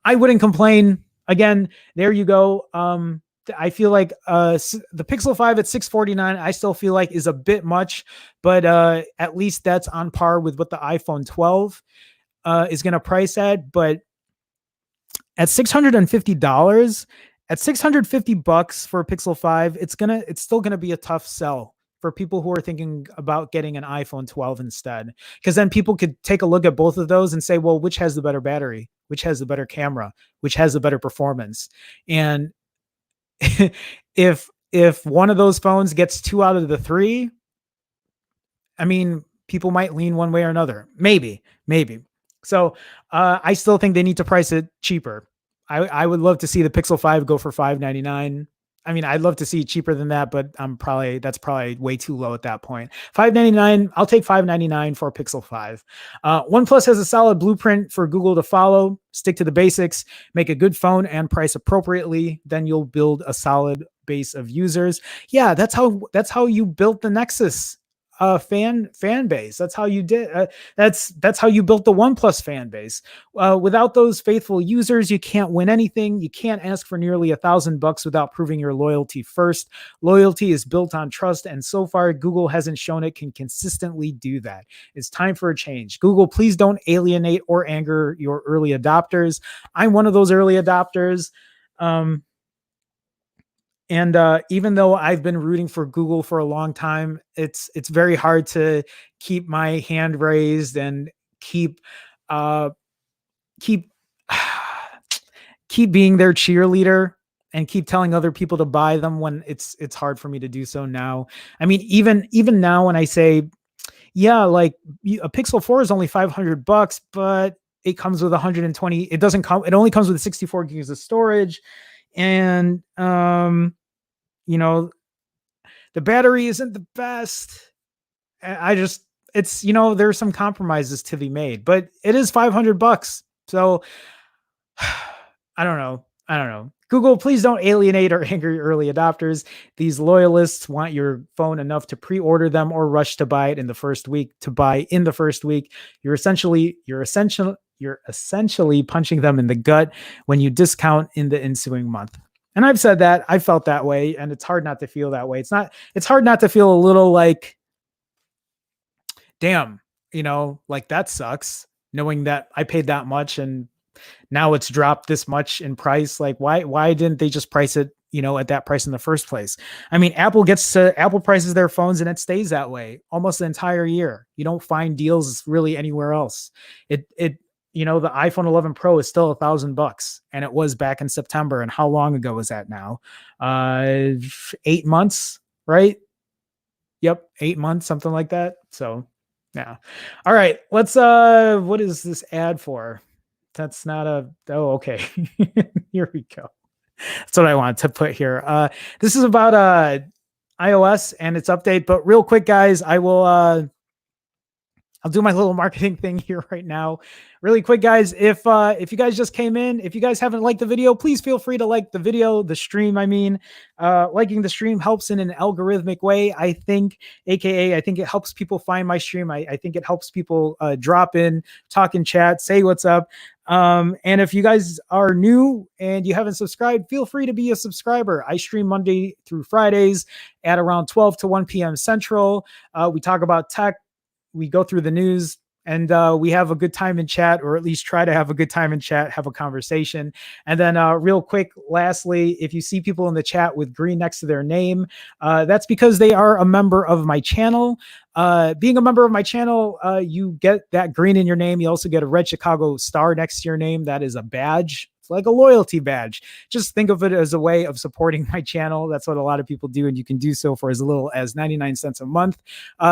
I wouldn't complain. Again, there you go. I feel like the Pixel 5 at $649, I still feel like is a bit much, but at least that's on par with what the iPhone 12 is going to price at. But at $650, at $650 for a Pixel 5, it's still gonna be a tough sell for people who are thinking about getting an iPhone 12 instead. Because then people could take a look at both of those and say, well, which has the better battery? Which has the better camera? Which has the better performance? And if one of those phones gets 2 out of the 3, I mean, people might lean one way or another. Maybe. So I still think they need to price it cheaper. I would love to see the Pixel 5 go for $599. I mean, I'd love to see cheaper than that, but that's probably way too low at that point. $599, I'll take $599 for a Pixel 5. OnePlus has a solid blueprint for Google to follow. Stick to the basics, make a good phone and price appropriately. Then you'll build a solid base of users. Yeah, that's how you built the Nexus fan base. That's how you did. That's how you built the OnePlus fan base. Without those faithful users, you can't win anything. You can't ask for nearly $1,000 without proving your loyalty first. Loyalty is built on trust, and so far, Google hasn't shown it can consistently do that. It's time for a change. Google, please don't alienate or anger your early adopters. I'm one of those early adopters. And even though I've been rooting for Google for a long time, it's very hard to keep my hand raised and keep keep being their cheerleader and keep telling other people to buy them when it's hard for me to do so now. I mean, even now when I say, yeah, like a Pixel 4 is only $500, but it comes with 120. It only comes with 64 gigs of storage, and the battery isn't the best. There's some compromises to be made, but it is $500. So I don't know. Google, please don't alienate or anger your early adopters. These loyalists want your phone enough to pre-order them or rush to buy it in the first week. You're essentially punching them in the gut when you discount in the ensuing month. And I've said that. I felt that way, and it's hard not to feel that way. It's hard not to feel a little like, damn, like that sucks, knowing that I paid that much and now it's dropped this much in price. Like, why didn't they just price it, at that price in the first place? I mean, Apple prices their phones and it stays that way almost the entire year. You don't find deals really anywhere else. The iPhone 11 Pro is still $1,000, and it was back in September. And how long ago was that now? 8 months, right? Yep. 8 months, something like that. So yeah. All right. Let's, what is this ad for? That's not okay. Here we go. That's what I wanted to put here. This is about, iOS and its update, but real quick, guys, I will, I'll do my little marketing thing here right now. Really quick, guys. If you guys just came in, if you guys haven't liked the video, please feel free to like the video, the stream. I mean, liking the stream helps in an algorithmic way, I think, aka I think it helps people find my stream. I think it helps people drop in, talk in chat, say what's up. And if you guys are new and you haven't subscribed, feel free to be a subscriber. I stream Monday through Fridays at around 12 to 1 p.m. Central. We talk about tech, we go through the news, and we have a good time in chat, or at least try to have a good time in chat, have a conversation. And then real quick, lastly, if you see people in the chat with green next to their name, that's because they are a member of my channel. Being a member of my channel, you get that green in your name. You also get a red Chicago star next to your name. That is a badge. It's like a loyalty badge. Just think of it as a way of supporting my channel. That's what a lot of people do, and you can do so for as little as 99 cents a month.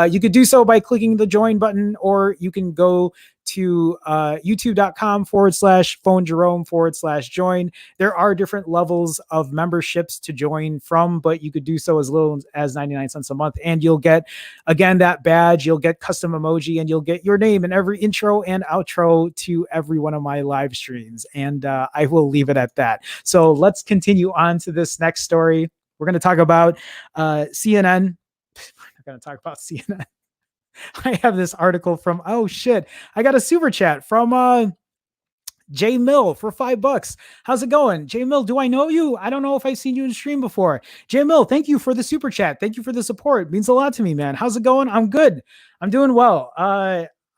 You could do so by clicking the join button, or you can go to youtube.com/phone Jerome/join. There are different levels of memberships to join from, but you could do so as little as 99 cents a month, and you'll get, again, that badge. You'll get custom emoji, and you'll get your name in every intro and outro to every one of my live streams. And I will leave it at that. So let's continue on to this next story. We're going to talk about CNN. We're not going to talk about CNN. I have this article from, oh shit, I got a super chat from J Mill for $5. How's it going? J Mill, do I know you? I don't know if I've seen you in stream before. J Mill, thank you for the super chat. Thank you for the support. It means a lot to me, man. How's it going? I'm good. I'm doing well.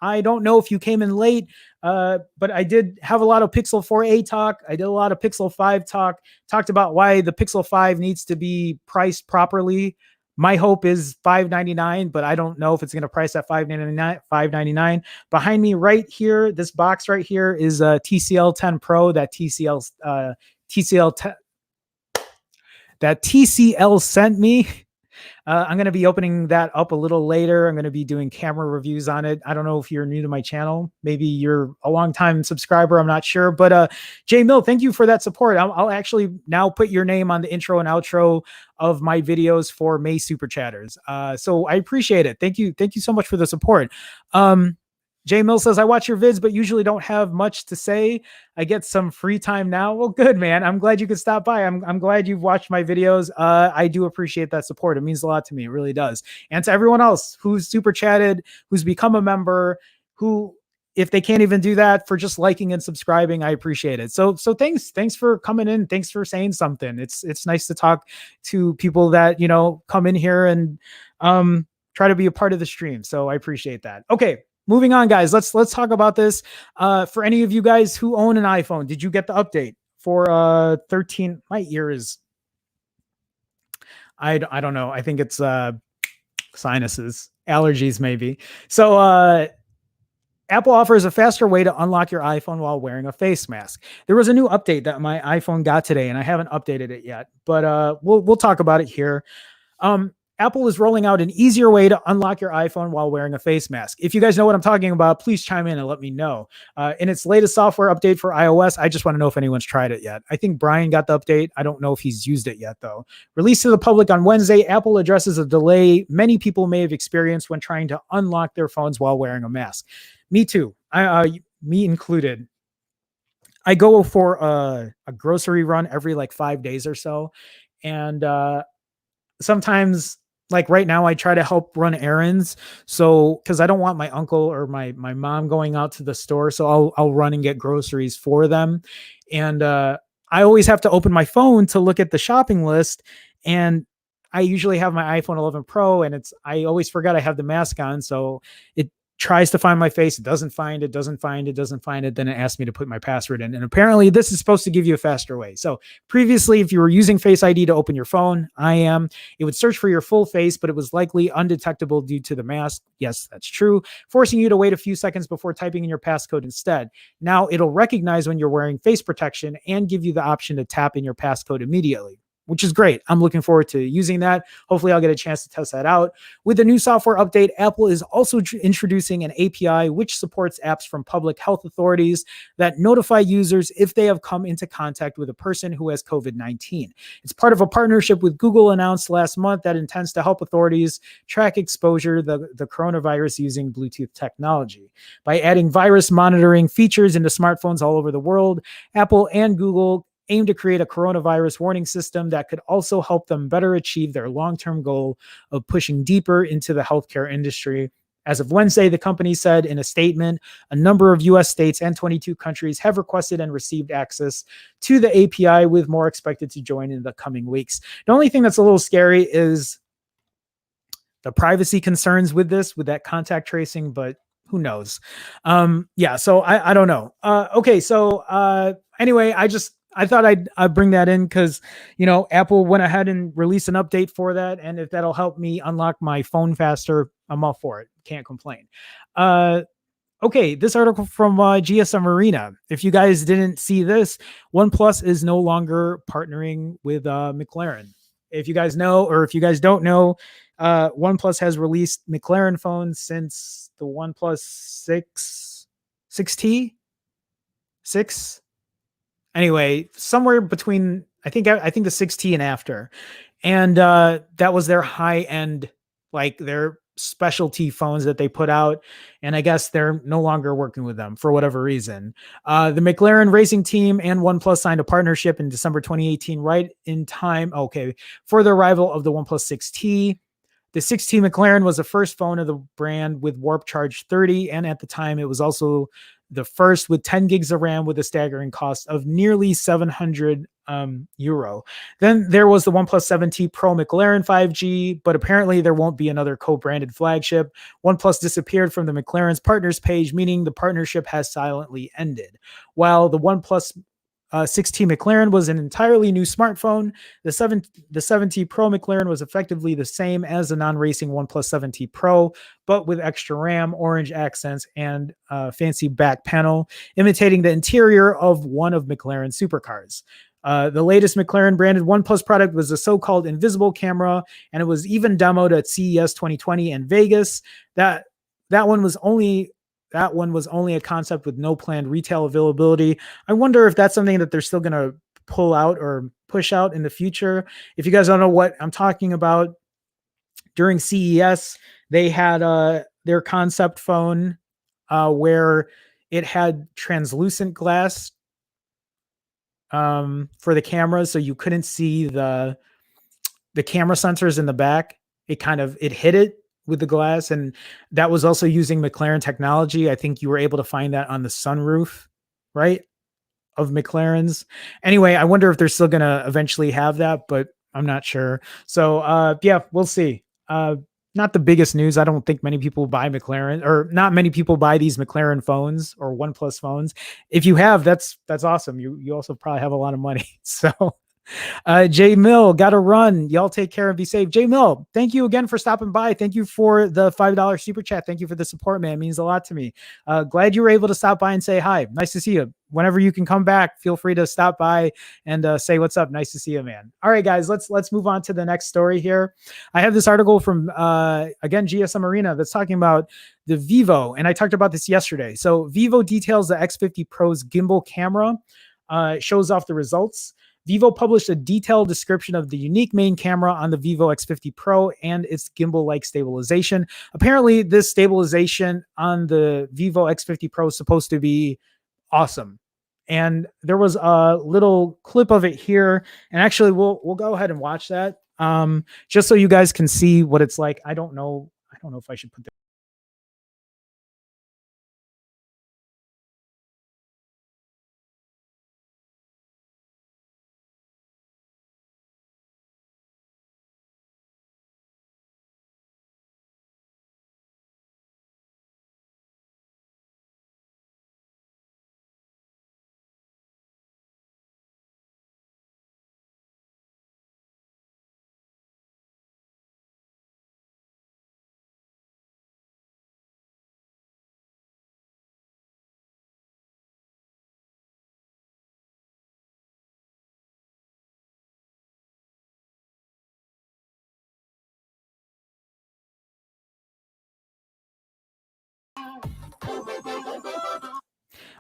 I don't know if you came in late, but I did have a lot of Pixel 4a talk. I did a lot of Pixel 5 talk, talked about why the Pixel 5 needs to be priced properly. My hope is $599, but I don't know if it's going to price at $599. Behind me right here, this box right here is a TCL 10 Pro, that TCL sent me. I'm going to be opening that up a little later. I'm going to be doing camera reviews on it. I don't know if you're new to my channel. Maybe you're a long-time subscriber. I'm not sure. But Jay Mill, thank you for that support. I'll actually now put your name on the intro and outro of my videos for May Super Chatters. So I appreciate it. Thank you. Thank you so much for the support. Jay Mill says, I watch your vids, but usually don't have much to say. I get some free time now. Well, good, man. I'm glad you could stop by. I'm glad you've watched my videos. I do appreciate that support. It means a lot to me. It really does. And to everyone else who's super chatted, who's become a member, who, if they can't even do that for just liking and subscribing, I appreciate it. So thanks for coming in. Thanks for saying something. It's nice to talk to people that, you know, come in here and try to be a part of the stream. So I appreciate that. Okay. Moving on, guys, let's talk about this. For any of you guys who own an iPhone, did you get the update for 13? My ear is, I don't know. I think it's sinuses, allergies maybe. So Apple offers a faster way to unlock your iPhone while wearing a face mask. There was a new update that my iPhone got today, and I haven't updated it yet, but we'll talk about it here. Apple is rolling out an easier way to unlock your iPhone while wearing a face mask. If you guys know what I'm talking about, please chime in and let me know. In its latest software update for iOS, I just want to know if anyone's tried it yet. I think Brian got the update. I don't know if he's used it yet, though. Released to the public on Wednesday, Apple addresses a delay many people may have experienced when trying to unlock their phones while wearing a mask. Me too. Me included. I go for a grocery run every like 5 days or so. And sometimes, like right now, I try to help run errands. So, because I don't want my uncle or my mom going out to the store. So I'll run and get groceries for them. And I always have to open my phone to look at the shopping list. And I usually have my iPhone 11 Pro, and I always forget I have the mask on. So it tries to find my face. It doesn't find it. Then it asks me to put my password in. And apparently this is supposed to give you a faster way. So previously, if you were using Face ID to open your phone, it would search for your full face, but it was likely undetectable due to the mask. Yes, that's true. Forcing you to wait a few seconds before typing in your passcode instead. Now it'll recognize when you're wearing face protection and give you the option to tap in your passcode immediately. which is great. I'm looking forward to using that. Hopefully, I'll get a chance to test that out. With the new software update, Apple is also introducing an API which supports apps from public health authorities that notify users if they have come into contact with a person who has COVID-19. It's part of a partnership with Google announced last month that intends to help authorities track exposure to the coronavirus using Bluetooth technology. By adding virus monitoring features into smartphones all over the world, Apple and Google aim to create a coronavirus warning system that could also help them better achieve their long-term goal of pushing deeper into the healthcare industry. As of Wednesday, the company said in a statement, a number of US states and 22 countries have requested and received access to the API, with more expected to join in the coming weeks. The only thing that's a little scary is the privacy concerns with this, with that contact tracing, but who knows? Yeah, so I don't know. Okay, so anyway, I thought I'd bring that in because Apple went ahead and released an update for that, and if that'll help me unlock my phone faster, I'm all for it. Can't complain. Okay, this article from GSM Arena. If you guys didn't see this, OnePlus is no longer partnering with McLaren. If you guys know, or if you guys don't know, OnePlus has released McLaren phones since the OnePlus 6T, 6. Anyway, somewhere between I think the 6T and after, and that was their high end, like their specialty phones that they put out, and I guess they're no longer working with them for whatever reason. The McLaren racing team and OnePlus signed a partnership in December 2018, right in time, okay, for the arrival of the OnePlus 6T. The 6T McLaren was the first phone of the brand with Warp Charge 30, and at the time it was also the first with 10 gigs of RAM with a staggering cost of nearly 700 euro. Then there was the OnePlus 7T Pro McLaren 5G, but apparently there won't be another co-branded flagship. OnePlus disappeared from the McLaren's partners page, meaning the partnership has silently ended. While the OnePlus 6T McLaren was an entirely new smartphone, the 7T Pro McLaren was effectively the same as the non-racing OnePlus 7T Pro, but with extra RAM, orange accents, and fancy back panel, imitating the interior of one of McLaren's supercars. The latest McLaren branded OnePlus product was the so-called invisible camera, and it was even demoed at CES 2020 in Vegas. That one was only a concept with no planned retail availability. I wonder if that's something that they're still going to pull out or push out in the future. If you guys don't know what I'm talking about, during CES, they had their concept phone where it had translucent glass for the cameras, so you couldn't see the camera sensors in the back. It hid it with the glass, and that was also using McLaren technology. I think you were able to find that on the sunroof, right, of McLaren's. Anyway, I wonder if they're still going to eventually have that, but I'm not sure. So yeah, we'll see. Not the biggest news. I don't think many people buy McLaren, or not many people buy these McLaren phones or OnePlus phones. If you have, that's awesome. You also probably have a lot of money. So Jay Mill, got to run. Y'all take care and be safe. Jay Mill, thank you again for stopping by. Thank you for the $5 super chat. Thank you for the support, man. It means a lot to me. Glad you were able to stop by and say hi. Nice to see you. Whenever you can come back, feel free to stop by and say what's up. Nice to see you, man. All right, guys, let's move on to the next story here. I have this article from again GSM Arena that's talking about the Vivo, and I talked about this yesterday. So Vivo details the X50 Pro's gimbal camera, shows off the results. Vivo published a detailed description of the unique main camera on the Vivo X50 Pro and its gimbal-like stabilization. Apparently, this stabilization on the Vivo X50 Pro is supposed to be awesome. And there was a little clip of it here. And actually, we'll go ahead and watch that just so you guys can see what it's like. I don't know if I should put that.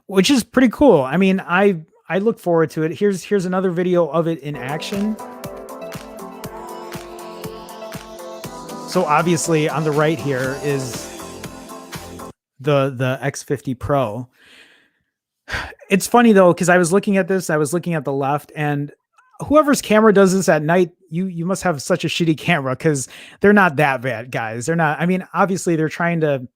which is pretty cool. I mean, I look forward to it. Here's another video of it in action. So obviously on the right here is the X50 Pro. It's funny though, because I was looking at this, I was looking at the left, and whoever's camera does this at night, you must have such a shitty camera, because they're not that bad, guys. They're not. I mean, obviously they're trying to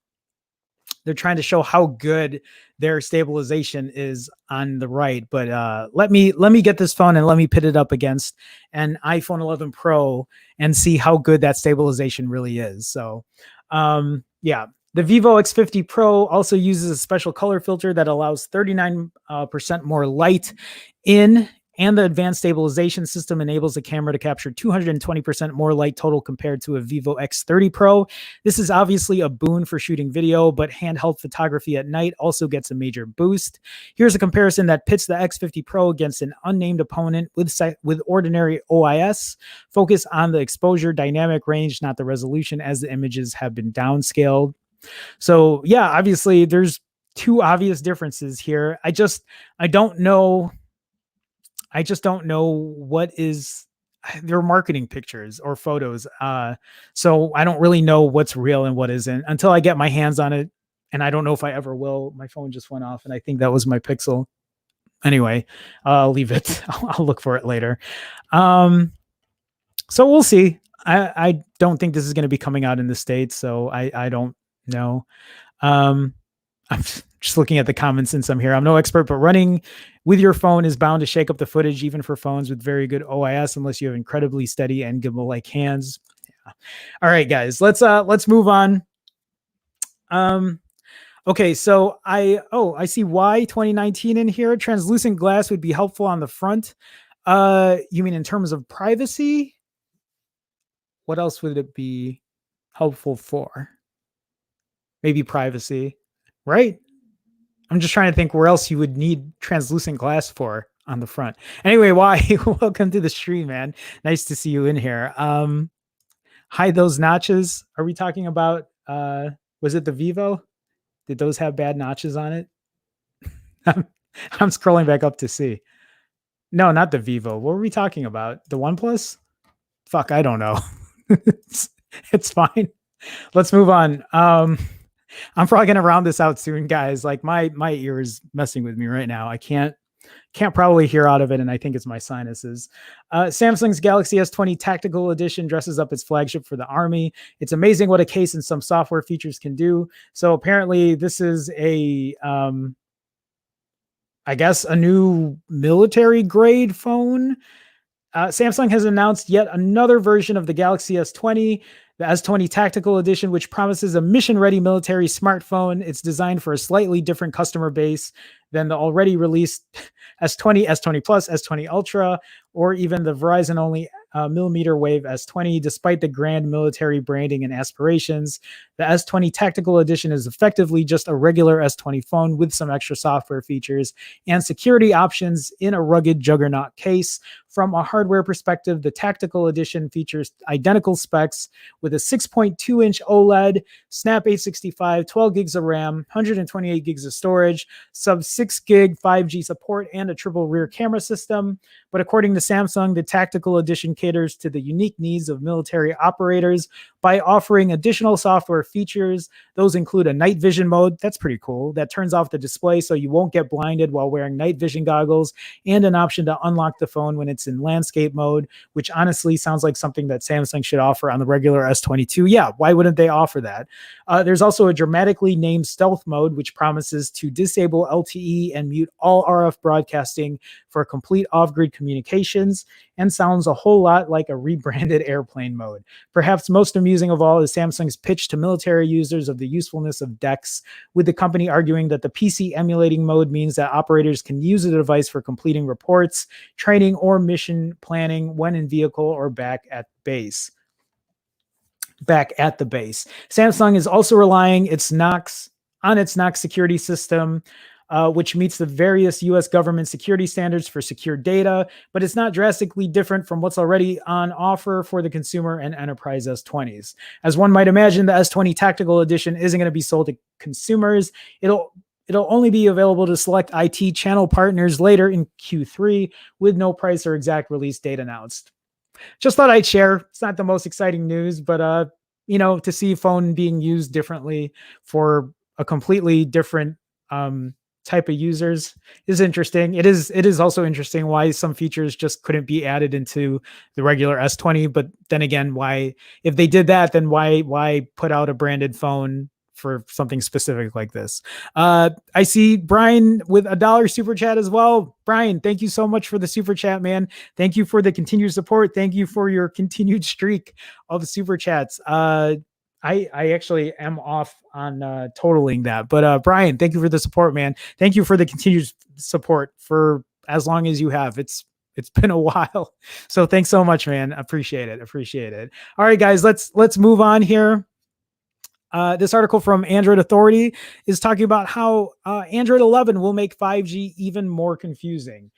show how good their stabilization is on the right. But let me get this phone and let me pit it up against an iPhone 11 Pro and see how good that stabilization really is. So yeah. The Vivo X50 Pro also uses a special color filter that allows 39% more light in, and the advanced stabilization system enables the camera to capture 220% more light total compared to a Vivo X30 Pro. This is obviously a boon for shooting video, but handheld photography at night also gets a major boost. Here's a comparison that pits the X50 Pro against an unnamed opponent with ordinary OIS. Focus on the exposure dynamic range, not the resolution, as the images have been downscaled. So yeah, obviously there's two obvious differences here. I don't know what is their marketing pictures or photos. So I don't really know what's real and what isn't until I get my hands on it. And I don't know if I ever will. My phone just went off and I think that was my Pixel. Anyway, I'll leave it. I'll look for it later. So we'll see. I don't think this is going to be coming out in the States. So I don't know. I'm just looking at the comments since I'm here. I'm no expert, but running with your phone is bound to shake up the footage, even for phones with very good OIS, unless you have incredibly steady and gimbal-like hands. Yeah. All right, guys, let's move on. Okay, so I see why 2019 in here. Translucent glass would be helpful on the front. You mean in terms of privacy? What else would it be helpful for? Maybe privacy, right? I'm just trying to think where else you would need translucent glass for on the front. Anyway, why? Welcome to the stream, man. Nice to see you in here. Hide those notches. Are we talking about, was it the Vivo? Did those have bad notches on it? I'm scrolling back up to see. No, not the Vivo. What were we talking about? The OnePlus? Fuck, I don't know. It's fine. Let's move on. I'm probably gonna round this out soon, guys. Like my ear is messing with me right now. I can't probably hear out of it, and I think it's my sinuses. Samsung's Galaxy S20 Tactical Edition dresses up its flagship for the Army. It's amazing what a case and some software features can do. So apparently this is a, I guess, a new military grade phone. Samsung has announced yet another version of the Galaxy S20, the S20 Tactical Edition, which promises a mission-ready military smartphone. It's designed for a slightly different customer base than the already released S20, S20 Plus, S20 Ultra, or even the Verizon-only millimeter wave S20. Despite the grand military branding and aspirations, the S20 Tactical Edition is effectively just a regular S20 phone with some extra software features and security options in a rugged juggernaut case. From a hardware perspective, the Tactical Edition features identical specs with a 6.2-inch OLED, Snap 865, 12 gigs of RAM, 128 gigs of storage, sub 6 gig 5G support, and a triple rear camera system. But according to Samsung, the Tactical Edition caters to the unique needs of military operators by offering additional software features. Those include a night vision mode, that's pretty cool, that turns off the display so you won't get blinded while wearing night vision goggles, and an option to unlock the phone when it's in landscape mode, which honestly sounds like something that Samsung should offer on the regular S22. Yeah, why wouldn't they offer that? There's also a dramatically named stealth mode, which promises to disable LTE and mute all RF broadcasting for complete off-grid communications, and sounds a whole lot like a rebranded airplane mode. Perhaps most amusing of all is Samsung's pitch to military users of the usefulness of DeX, with the company arguing that the PC emulating mode means that operators can use the device for completing reports, training, or mission planning when in vehicle or back at base. Samsung is also relying on its Knox security system. which meets the various US government security standards for secure data, but it's not drastically different from what's already on offer for the consumer and enterprise S20s. As one might imagine, the S20 Tactical Edition isn't going to be sold to consumers. It'll only be available to select IT channel partners later in Q3 with no price or exact release date announced. Just thought I'd share. It's not the most exciting news, but to see phone being used differently for a completely different type of users is interesting. It is also interesting why some features just couldn't be added into the regular S20. But then again, why, if they did that, then why put out a branded phone for something specific like this? I see Brian with $1 super chat as well. Brian, thank you so much for the super chat, man. Thank you for the continued support. Thank you for your continued streak of super chats. I actually am off on totaling that, but Brian, thank you for the support, man. Thank you for the continued support for as long as you have. It's been a while, so thanks so much, man. Appreciate it. All right, guys, let's move on here. This article from Android Authority is talking about how Android 11 will make 5G even more confusing.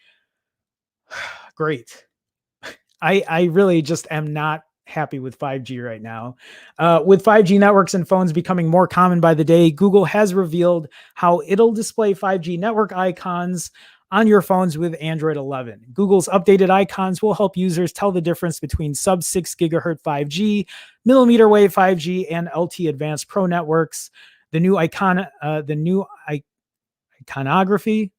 Great. I really just am not happy with 5G right now. With 5G networks and phones becoming more common by the day, Google has revealed how it'll display 5G network icons on your phones with Android 11. Google's updated icons will help users tell the difference between sub-6 gigahertz 5G, millimeter wave 5G, and LTE Advanced Pro networks. The new iconography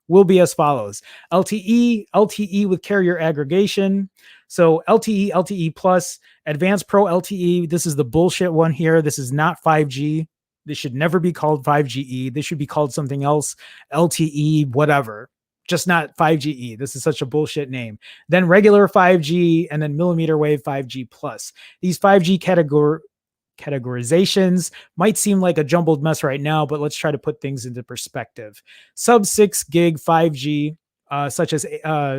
will be as follows: LTE with carrier aggregation. So LTE Plus, Advanced Pro LTE. This is the bullshit one here. This is not 5G. This should never be called 5GE. This should be called something else, LTE, whatever, just not 5GE. This is such a bullshit name. Then regular 5G, and then millimeter wave 5G plus. These 5G categorizations might seem like a jumbled mess right now, but let's try to put things into perspective. Sub 6 gig 5G, such as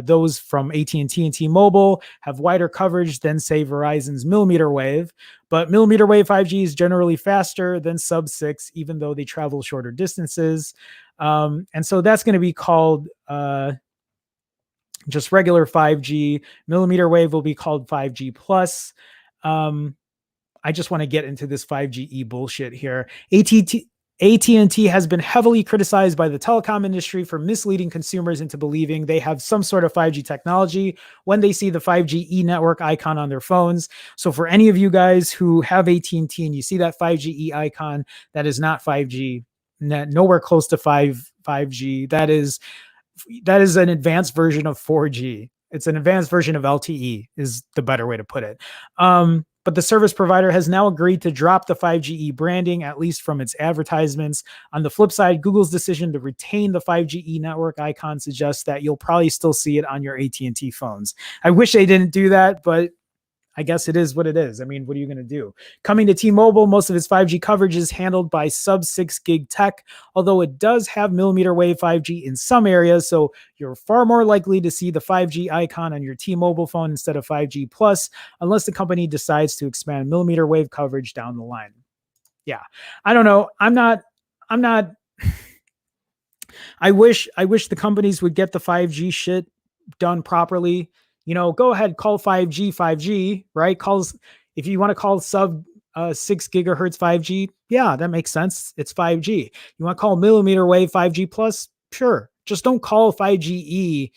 those from AT&T and T-Mobile, have wider coverage than, say, Verizon's millimeter wave. But millimeter wave 5G is generally faster than sub 6, even though they travel shorter distances. And so that's going to be called just regular 5G. Millimeter wave will be called 5G plus. I just want to get into this 5GE bullshit here. AT&T has been heavily criticized by the telecom industry for misleading consumers into believing they have some sort of 5G technology when they see the 5GE network icon on their phones. So for any of you guys who have AT&T and you see that 5GE icon, that is not 5G, nowhere close to 5G. That is an advanced version of 4G. It's an advanced version of LTE is the better way to put it. But the service provider has now agreed to drop the 5GE branding, at least from its advertisements. On the flip side, Google's decision to retain the 5GE network icon suggests that you'll probably still see it on your AT&T phones. I wish they didn't do that, but I guess it is what it is. I mean, what are you going to do? Coming to T-Mobile, most of its 5G coverage is handled by sub-6 gig tech, although it does have millimeter wave 5G in some areas, so you're far more likely to see the 5G icon on your T-Mobile phone instead of 5G Plus, unless the company decides to expand millimeter wave coverage down the line. Yeah, I don't know. I'm not. I wish the companies would get the 5G shit done properly. Go ahead, call 5G, right? If you want to call sub 6 gigahertz 5G, yeah, that makes sense. It's 5G. You want to call millimeter wave 5G plus? Sure. Just don't call 5GE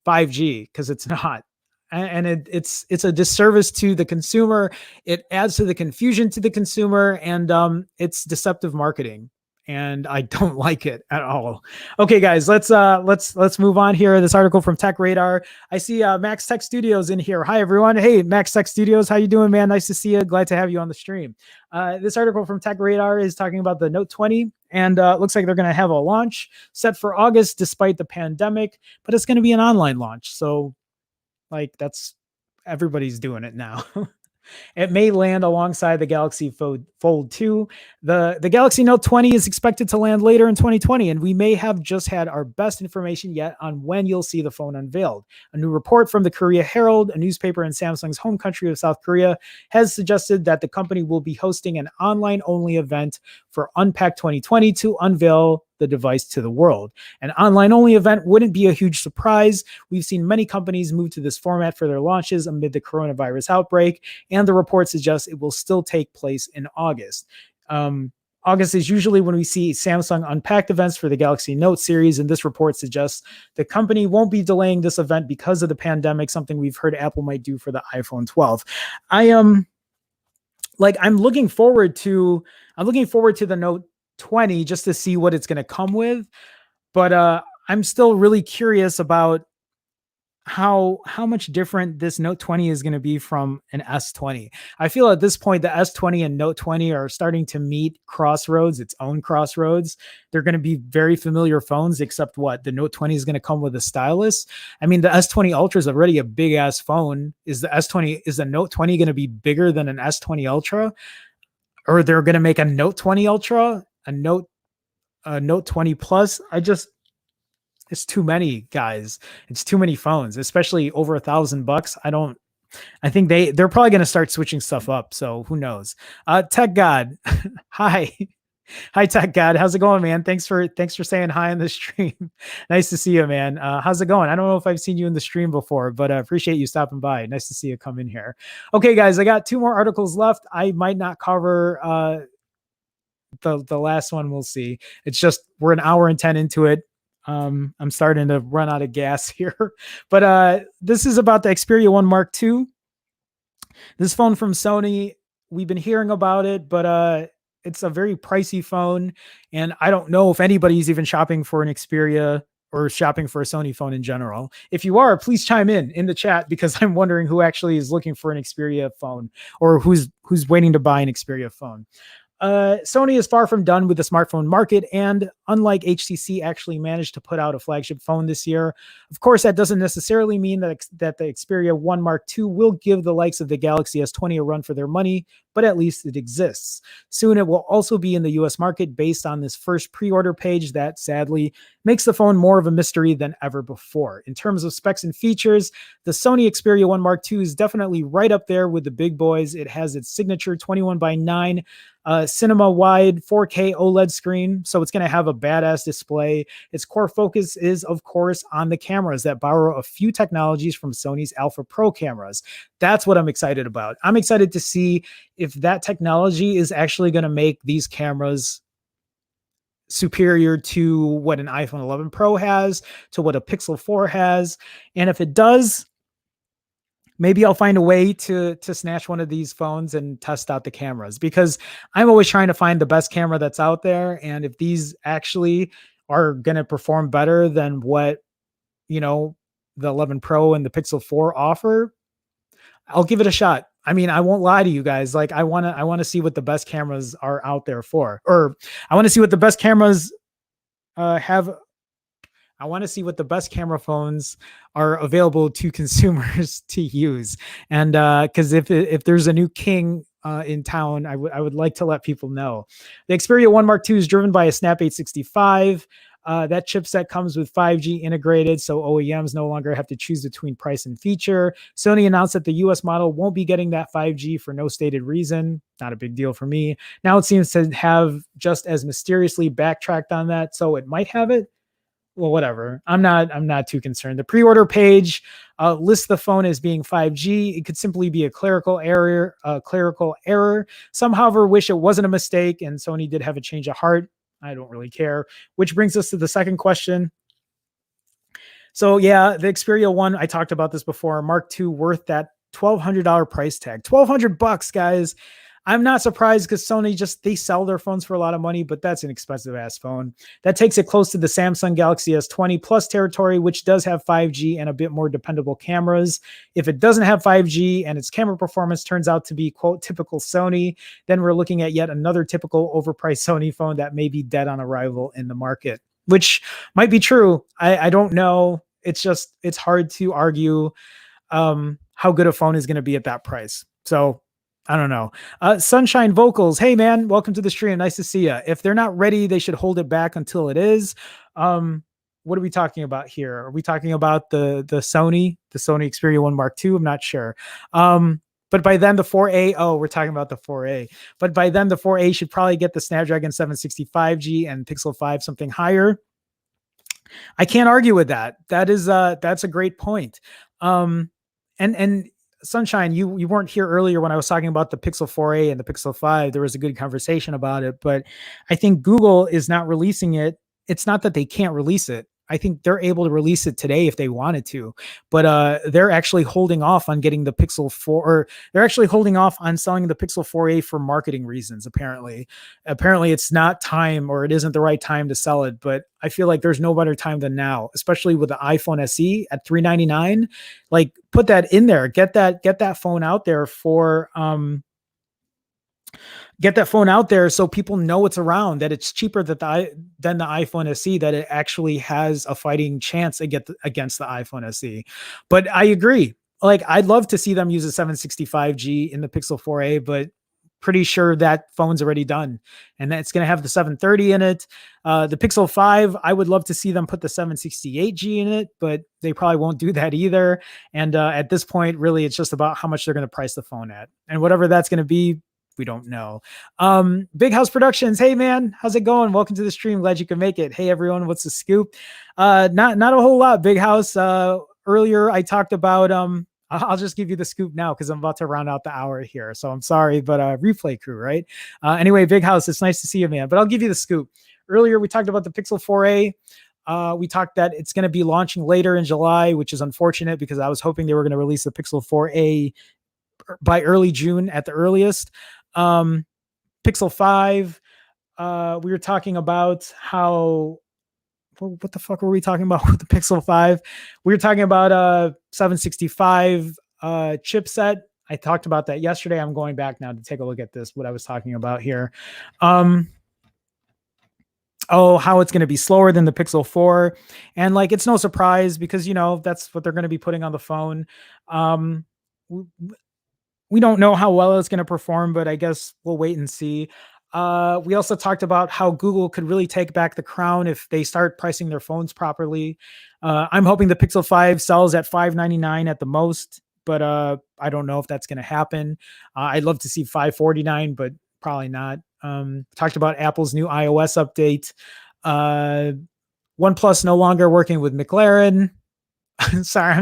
5G because it's not. And it's a disservice to the consumer. It adds to the confusion to the consumer, and it's deceptive marketing. And I don't like it at all. Okay, guys, let's move on here. This article from Tech Radar. I see Max Tech Studios in here. Hi, everyone. Hey, Max Tech Studios, how you doing, man? Nice to see you. Glad to have you on the stream. This article from Tech Radar is talking about the Note 20, and it looks like they're going to have a launch set for August despite the pandemic, but it's going to be an online launch. So, that's everybody's doing it now. It may land alongside the Galaxy Fold 2. The Galaxy Note 20 is expected to land later in 2020, and we may have just had our best information yet on when you'll see the phone unveiled. A new report from the Korea Herald, a newspaper in Samsung's home country of South Korea, has suggested that the company will be hosting an online-only event for Unpacked 2020 to unveil the device to the world. An online-only event wouldn't be a huge surprise. We've seen many companies move to this format for their launches amid the coronavirus outbreak, and the report suggests it will still take place in August. August is usually when we see Samsung Unpacked events for the Galaxy Note series, and this report suggests the company won't be delaying this event because of the pandemic, something we've heard Apple might do for the iPhone 12. I'm looking forward to the Note 20 just to see what it's going to come with, but I'm still really curious about how much different this Note 20 is going to be from an S20. I feel at this point the S20 and Note 20 are starting to meet its own crossroads. They're going to be very familiar phones, except what the Note 20 is going to come with a stylus. I mean, the S20 Ultra is already a big ass phone. Is the Note 20 going to be bigger than an S20 Ultra? Or they're going to make a Note 20 Ultra, a Note 20 Plus? It's too many, guys. It's too many phones, especially over $1,000. I think they're probably going to start switching stuff up. So who knows? Tech God. Hi. Hi, Tech God. How's it going, man? Thanks for saying hi on the stream. Nice to see you, man. How's it going? I don't know if I've seen you in the stream before, but I appreciate you stopping by. Nice to see you come in here. Okay, guys, I got 2 more articles left. I might not cover the last one. We'll see. It's just we're an hour and 10 into it. I'm starting to run out of gas here, but this is about the Xperia 1 Mark II. This phone from Sony, we've been hearing about it, but it's a very pricey phone, and I don't know if anybody's even shopping for an Xperia or shopping for a Sony phone in general. If you are, please chime in the chat, because I'm wondering who actually is looking for an Xperia phone or who's waiting to buy an Xperia phone. Sony is far from done with the smartphone market, and unlike HTC, actually managed to put out a flagship phone this year. Of course, that doesn't necessarily mean that the Xperia 1 Mark II will give the likes of the Galaxy S20 a run for their money, but at least it exists. Soon it will also be in the US market based on this first pre-order page that sadly makes the phone more of a mystery than ever before. In terms of specs and features, the Sony Xperia 1 Mark II is definitely right up there with the big boys. It has its signature 21:9 cinema wide 4K OLED screen, so it's going to have a badass display. Its core focus is, of course, on the cameras that borrow a few technologies from Sony's Alpha Pro cameras. That's what I'm excited about. I'm excited to see if that technology is actually going to make these cameras superior to what an iPhone 11 Pro has, to what a Pixel 4 has. And if it does, maybe I'll find a way to snatch one of these phones and test out the cameras, because I'm always trying to find the best camera that's out there. And if these actually are going to perform better than what, the 11 Pro and the Pixel 4 offer, I'll give it a shot. I mean, I won't lie to you guys. Like, I want to see what the best cameras are out there for, or I want to see what the best cameras have. I want to see what the best camera phones are available to consumers to use. And because if there's a new king in town, I would like to let people know. The Xperia 1 Mark II is driven by a Snap 865. That chipset comes with 5G integrated, so OEMs no longer have to choose between price and feature. Sony announced that the US model won't be getting that 5G for no stated reason. Not a big deal for me. Now it seems to have just as mysteriously backtracked on that, so it might have it. Well, whatever. I'm not too concerned. The pre-order page lists the phone as being 5G. It could simply be a clerical error. Some, however, wish it wasn't a mistake, and Sony did have a change of heart. I don't really care. Which brings us to the second question. So yeah, the Xperia 1, I talked about this before. Mark II worth that $1,200 price tag. $1,200, guys. I'm not surprised, because Sony they sell their phones for a lot of money, but that's an expensive ass phone. That takes it close to the Samsung Galaxy S20 Plus territory, which does have 5G and a bit more dependable cameras. If it doesn't have 5G and its camera performance turns out to be, quote, typical Sony, then we're looking at yet another typical overpriced Sony phone that may be dead on arrival in the market, which might be true. I don't know. It's hard to argue how good a phone is going to be at that price. So I don't know. Sunshine Vocals. Hey, man, welcome to the stream. Nice to see you. If they're not ready, they should hold it back until it is. What are we talking about here? Are we talking about the Sony Xperia 1 Mark II? I'm not sure. But by then the 4A, oh, we're talking about the 4A. But by then the 4A should probably get the Snapdragon 765G and Pixel 5 something higher. I can't argue with that. That's a great point. And Sunshine, you weren't here earlier when I was talking about the Pixel 4a and the Pixel 5. There was a good conversation about it, but I think Google is not releasing it. It's not that they can't release it. I think they're able to release it today if they wanted to, but they're actually holding off on getting the Pixel 4, or they're actually holding off on selling the Pixel 4a for marketing reasons. Apparently it's not time, or it isn't the right time to sell it. But I feel like there's no better time than now, especially with the iPhone SE at $399. Like, put that in there, get that phone out there for, get that phone out there so people know it's around, that it's cheaper than the iPhone SE, that it actually has a fighting chance against the iPhone SE. But I agree. Like, I'd love to see them use a 765G in the Pixel 4a, but pretty sure that phone's already done, and that's going to have the 730 in it. The Pixel 5, I would love to see them put the 768G in it, but they probably won't do that either. And at this point, really, it's just about how much they're going to price the phone at, and whatever that's going to be, we don't know. Big House Productions. Hey man, how's it going? Welcome to the stream. Glad you can make it. Hey everyone, what's the scoop? Not a whole lot, Big House. Earlier I talked about, I'll just give you the scoop now because I'm about to round out the hour here. So I'm sorry, but replay crew, right? Anyway, Big House, it's nice to see you, man. But I'll give you the scoop. Earlier we talked about the Pixel 4a. We talked that it's going to be launching later in July, which is unfortunate because I was hoping they were going to release the Pixel 4a by early June at the earliest. Pixel 5, we were talking about how, what the fuck were we talking about with the Pixel 5? We were talking about 765 chipset. I talked about that yesterday. I'm going back now to take a look at this, what I was talking about here. How it's going to be slower than the Pixel 4. And like, it's no surprise because, that's what they're going to be putting on the phone. We don't know how well it's going to perform, but I guess we'll wait and see. We also talked about how Google could really take back the crown if they start pricing their phones properly. I'm hoping the Pixel 5 sells at $599 at the most, but I don't know if that's going to happen. I'd love to see $549, but probably not. Talked about Apple's new iOS update. OnePlus no longer working with McLaren. Sorry,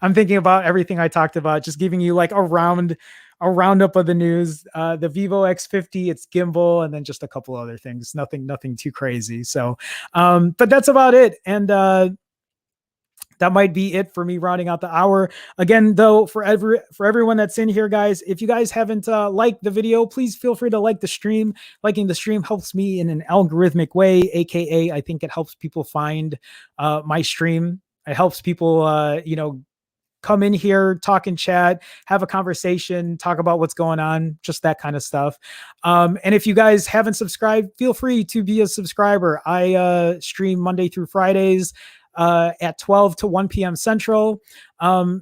I'm thinking about everything I talked about, just giving you like a roundup of the news. The Vivo X50, its gimbal, and then just a couple other things. Nothing too crazy. So, but that's about it. And that might be it for me rounding out the hour. Again, though, for everyone that's in here, guys, if you guys haven't liked the video, please feel free to like the stream. Liking the stream helps me in an algorithmic way, aka I think it helps people find my stream. It helps people, come in here, talk and chat, have a conversation, talk about what's going on, just that kind of stuff. And if you guys haven't subscribed, feel free to be a subscriber. I stream Monday through Fridays at 12 to 1 p.m. Central.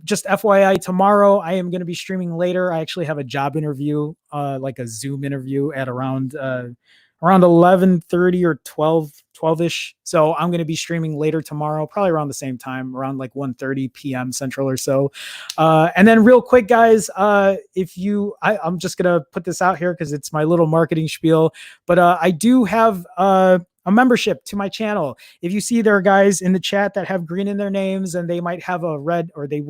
Just FYI, tomorrow I am going to be streaming later. I actually have a job interview, like a Zoom interview at around 11:30 or 12-ish. So I'm going to be streaming later tomorrow, probably around the same time, around like 1:30 p.m. Central or so. And then real quick, guys, I'm just going to put this out here because it's my little marketing spiel, but I do have a membership to my channel. If you see there are guys in the chat that have green in their names and they might have a red, or they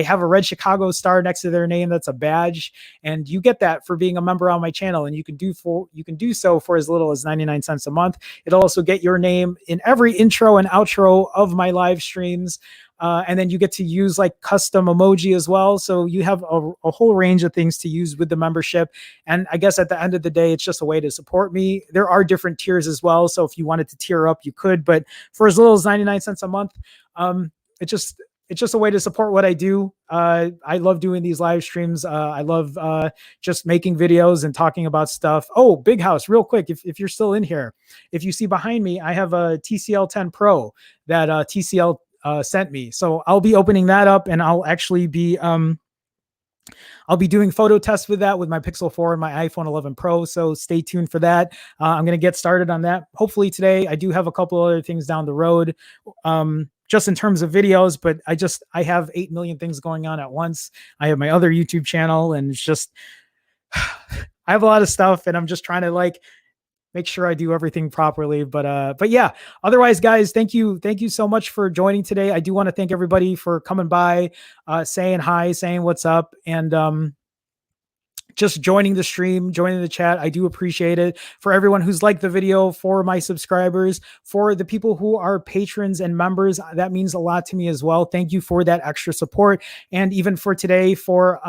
have a red Chicago star next to their name, that's a badge, and you get that for being a member on my channel, and you can do so for as little as 99 cents a month. It'll also get your name in every intro and outro of my live streams. And then you get to use like custom emoji as well. So you have a whole range of things to use with the membership. And I guess at the end of the day, it's just a way to support me. There are different tiers as well. So if you wanted to tier up, you could, but for as little as 99 cents a month, it's just a way to support what I do. I love doing these live streams. I love just making videos and talking about stuff. Oh, Big House, real quick, if you're still in here, if you see behind me, I have a TCL 10 Pro that TCL sent me. So I'll be opening that up, and I'll actually be doing photo tests with that with my Pixel 4 and my iPhone 11 Pro. So stay tuned for that. I'm going to get started on that hopefully today. I do have a couple other things down the road. just in terms of videos, but I have 8 million things going on at once. I have my other YouTube channel, and it's just, I have a lot of stuff, and I'm just trying to like make sure I do everything properly. But yeah, otherwise, guys, thank you so much for joining today. I do want to thank everybody for coming by, saying hi, saying what's up, and just joining the stream, joining the chat. I do appreciate it. For everyone who's liked the video, for my subscribers, for the people who are patrons and members, that means a lot to me as well. Thank you for that extra support. And even for today, for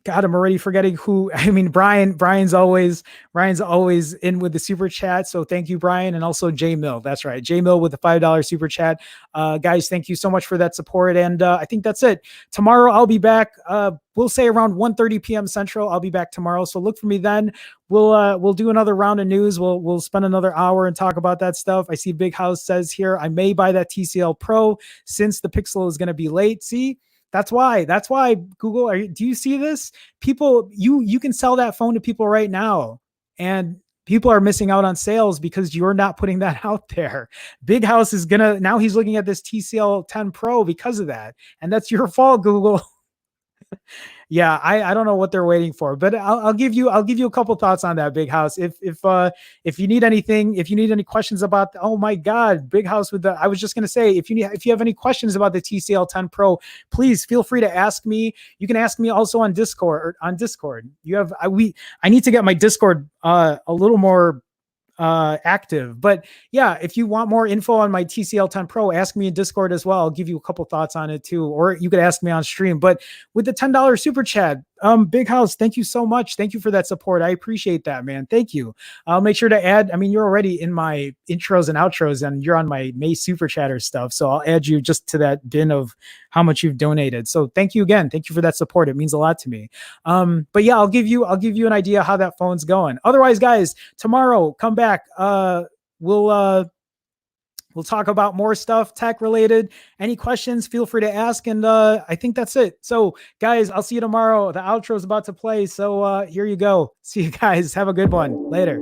God, I'm already forgetting who. I mean, Brian's always in with the super chat. So thank you, Brian. And also J Mill. That's right. J Mill with the $5 super chat. Guys, thank you so much for that support. And I think that's it. Tomorrow I'll be back. We'll say around 1:30 p.m. Central. I'll be back tomorrow. So look for me then. We'll do another round of news. We'll spend another hour and talk about that stuff. I see Big House says here, I may buy that TCL Pro since the Pixel is going to be late. See? That's why Google, do you see this? People, you can sell that phone to people right now, and people are missing out on sales because you're not putting that out there. Big House is now he's looking at this TCL 10 Pro because of that. And that's your fault, Google. Yeah, I don't know what they're waiting for, but I'll give you a couple thoughts on that, Big House. If you need anything, if you need any questions about, oh my God, Big House I was just gonna say, if you have any questions about the TCL 10 Pro, please feel free to ask me. You can ask me also on Discord. I need to get my Discord a little more active, but yeah, if you want more info on my TCL 10 Pro, ask me in Discord as well. I'll give you a couple thoughts on it too, or you could ask me on stream. But with the $10 super chat, Big House, thank you so much. Thank you for that support. I appreciate that, man. Thank you. I'll make sure to add, I mean, you're already in my intros and outros, and you're on my May super chatter stuff. So I'll add you just to that bin of how much you've donated. So thank you again. Thank you for that support. It means a lot to me. But yeah, I'll give you an idea how that phone's going. Otherwise, guys, tomorrow, come back. We'll talk about more stuff tech related. Any questions, feel free to ask. And I think that's it. So guys, I'll see you tomorrow. The outro is about to play. So here you go. See you guys. Have a good one. Later.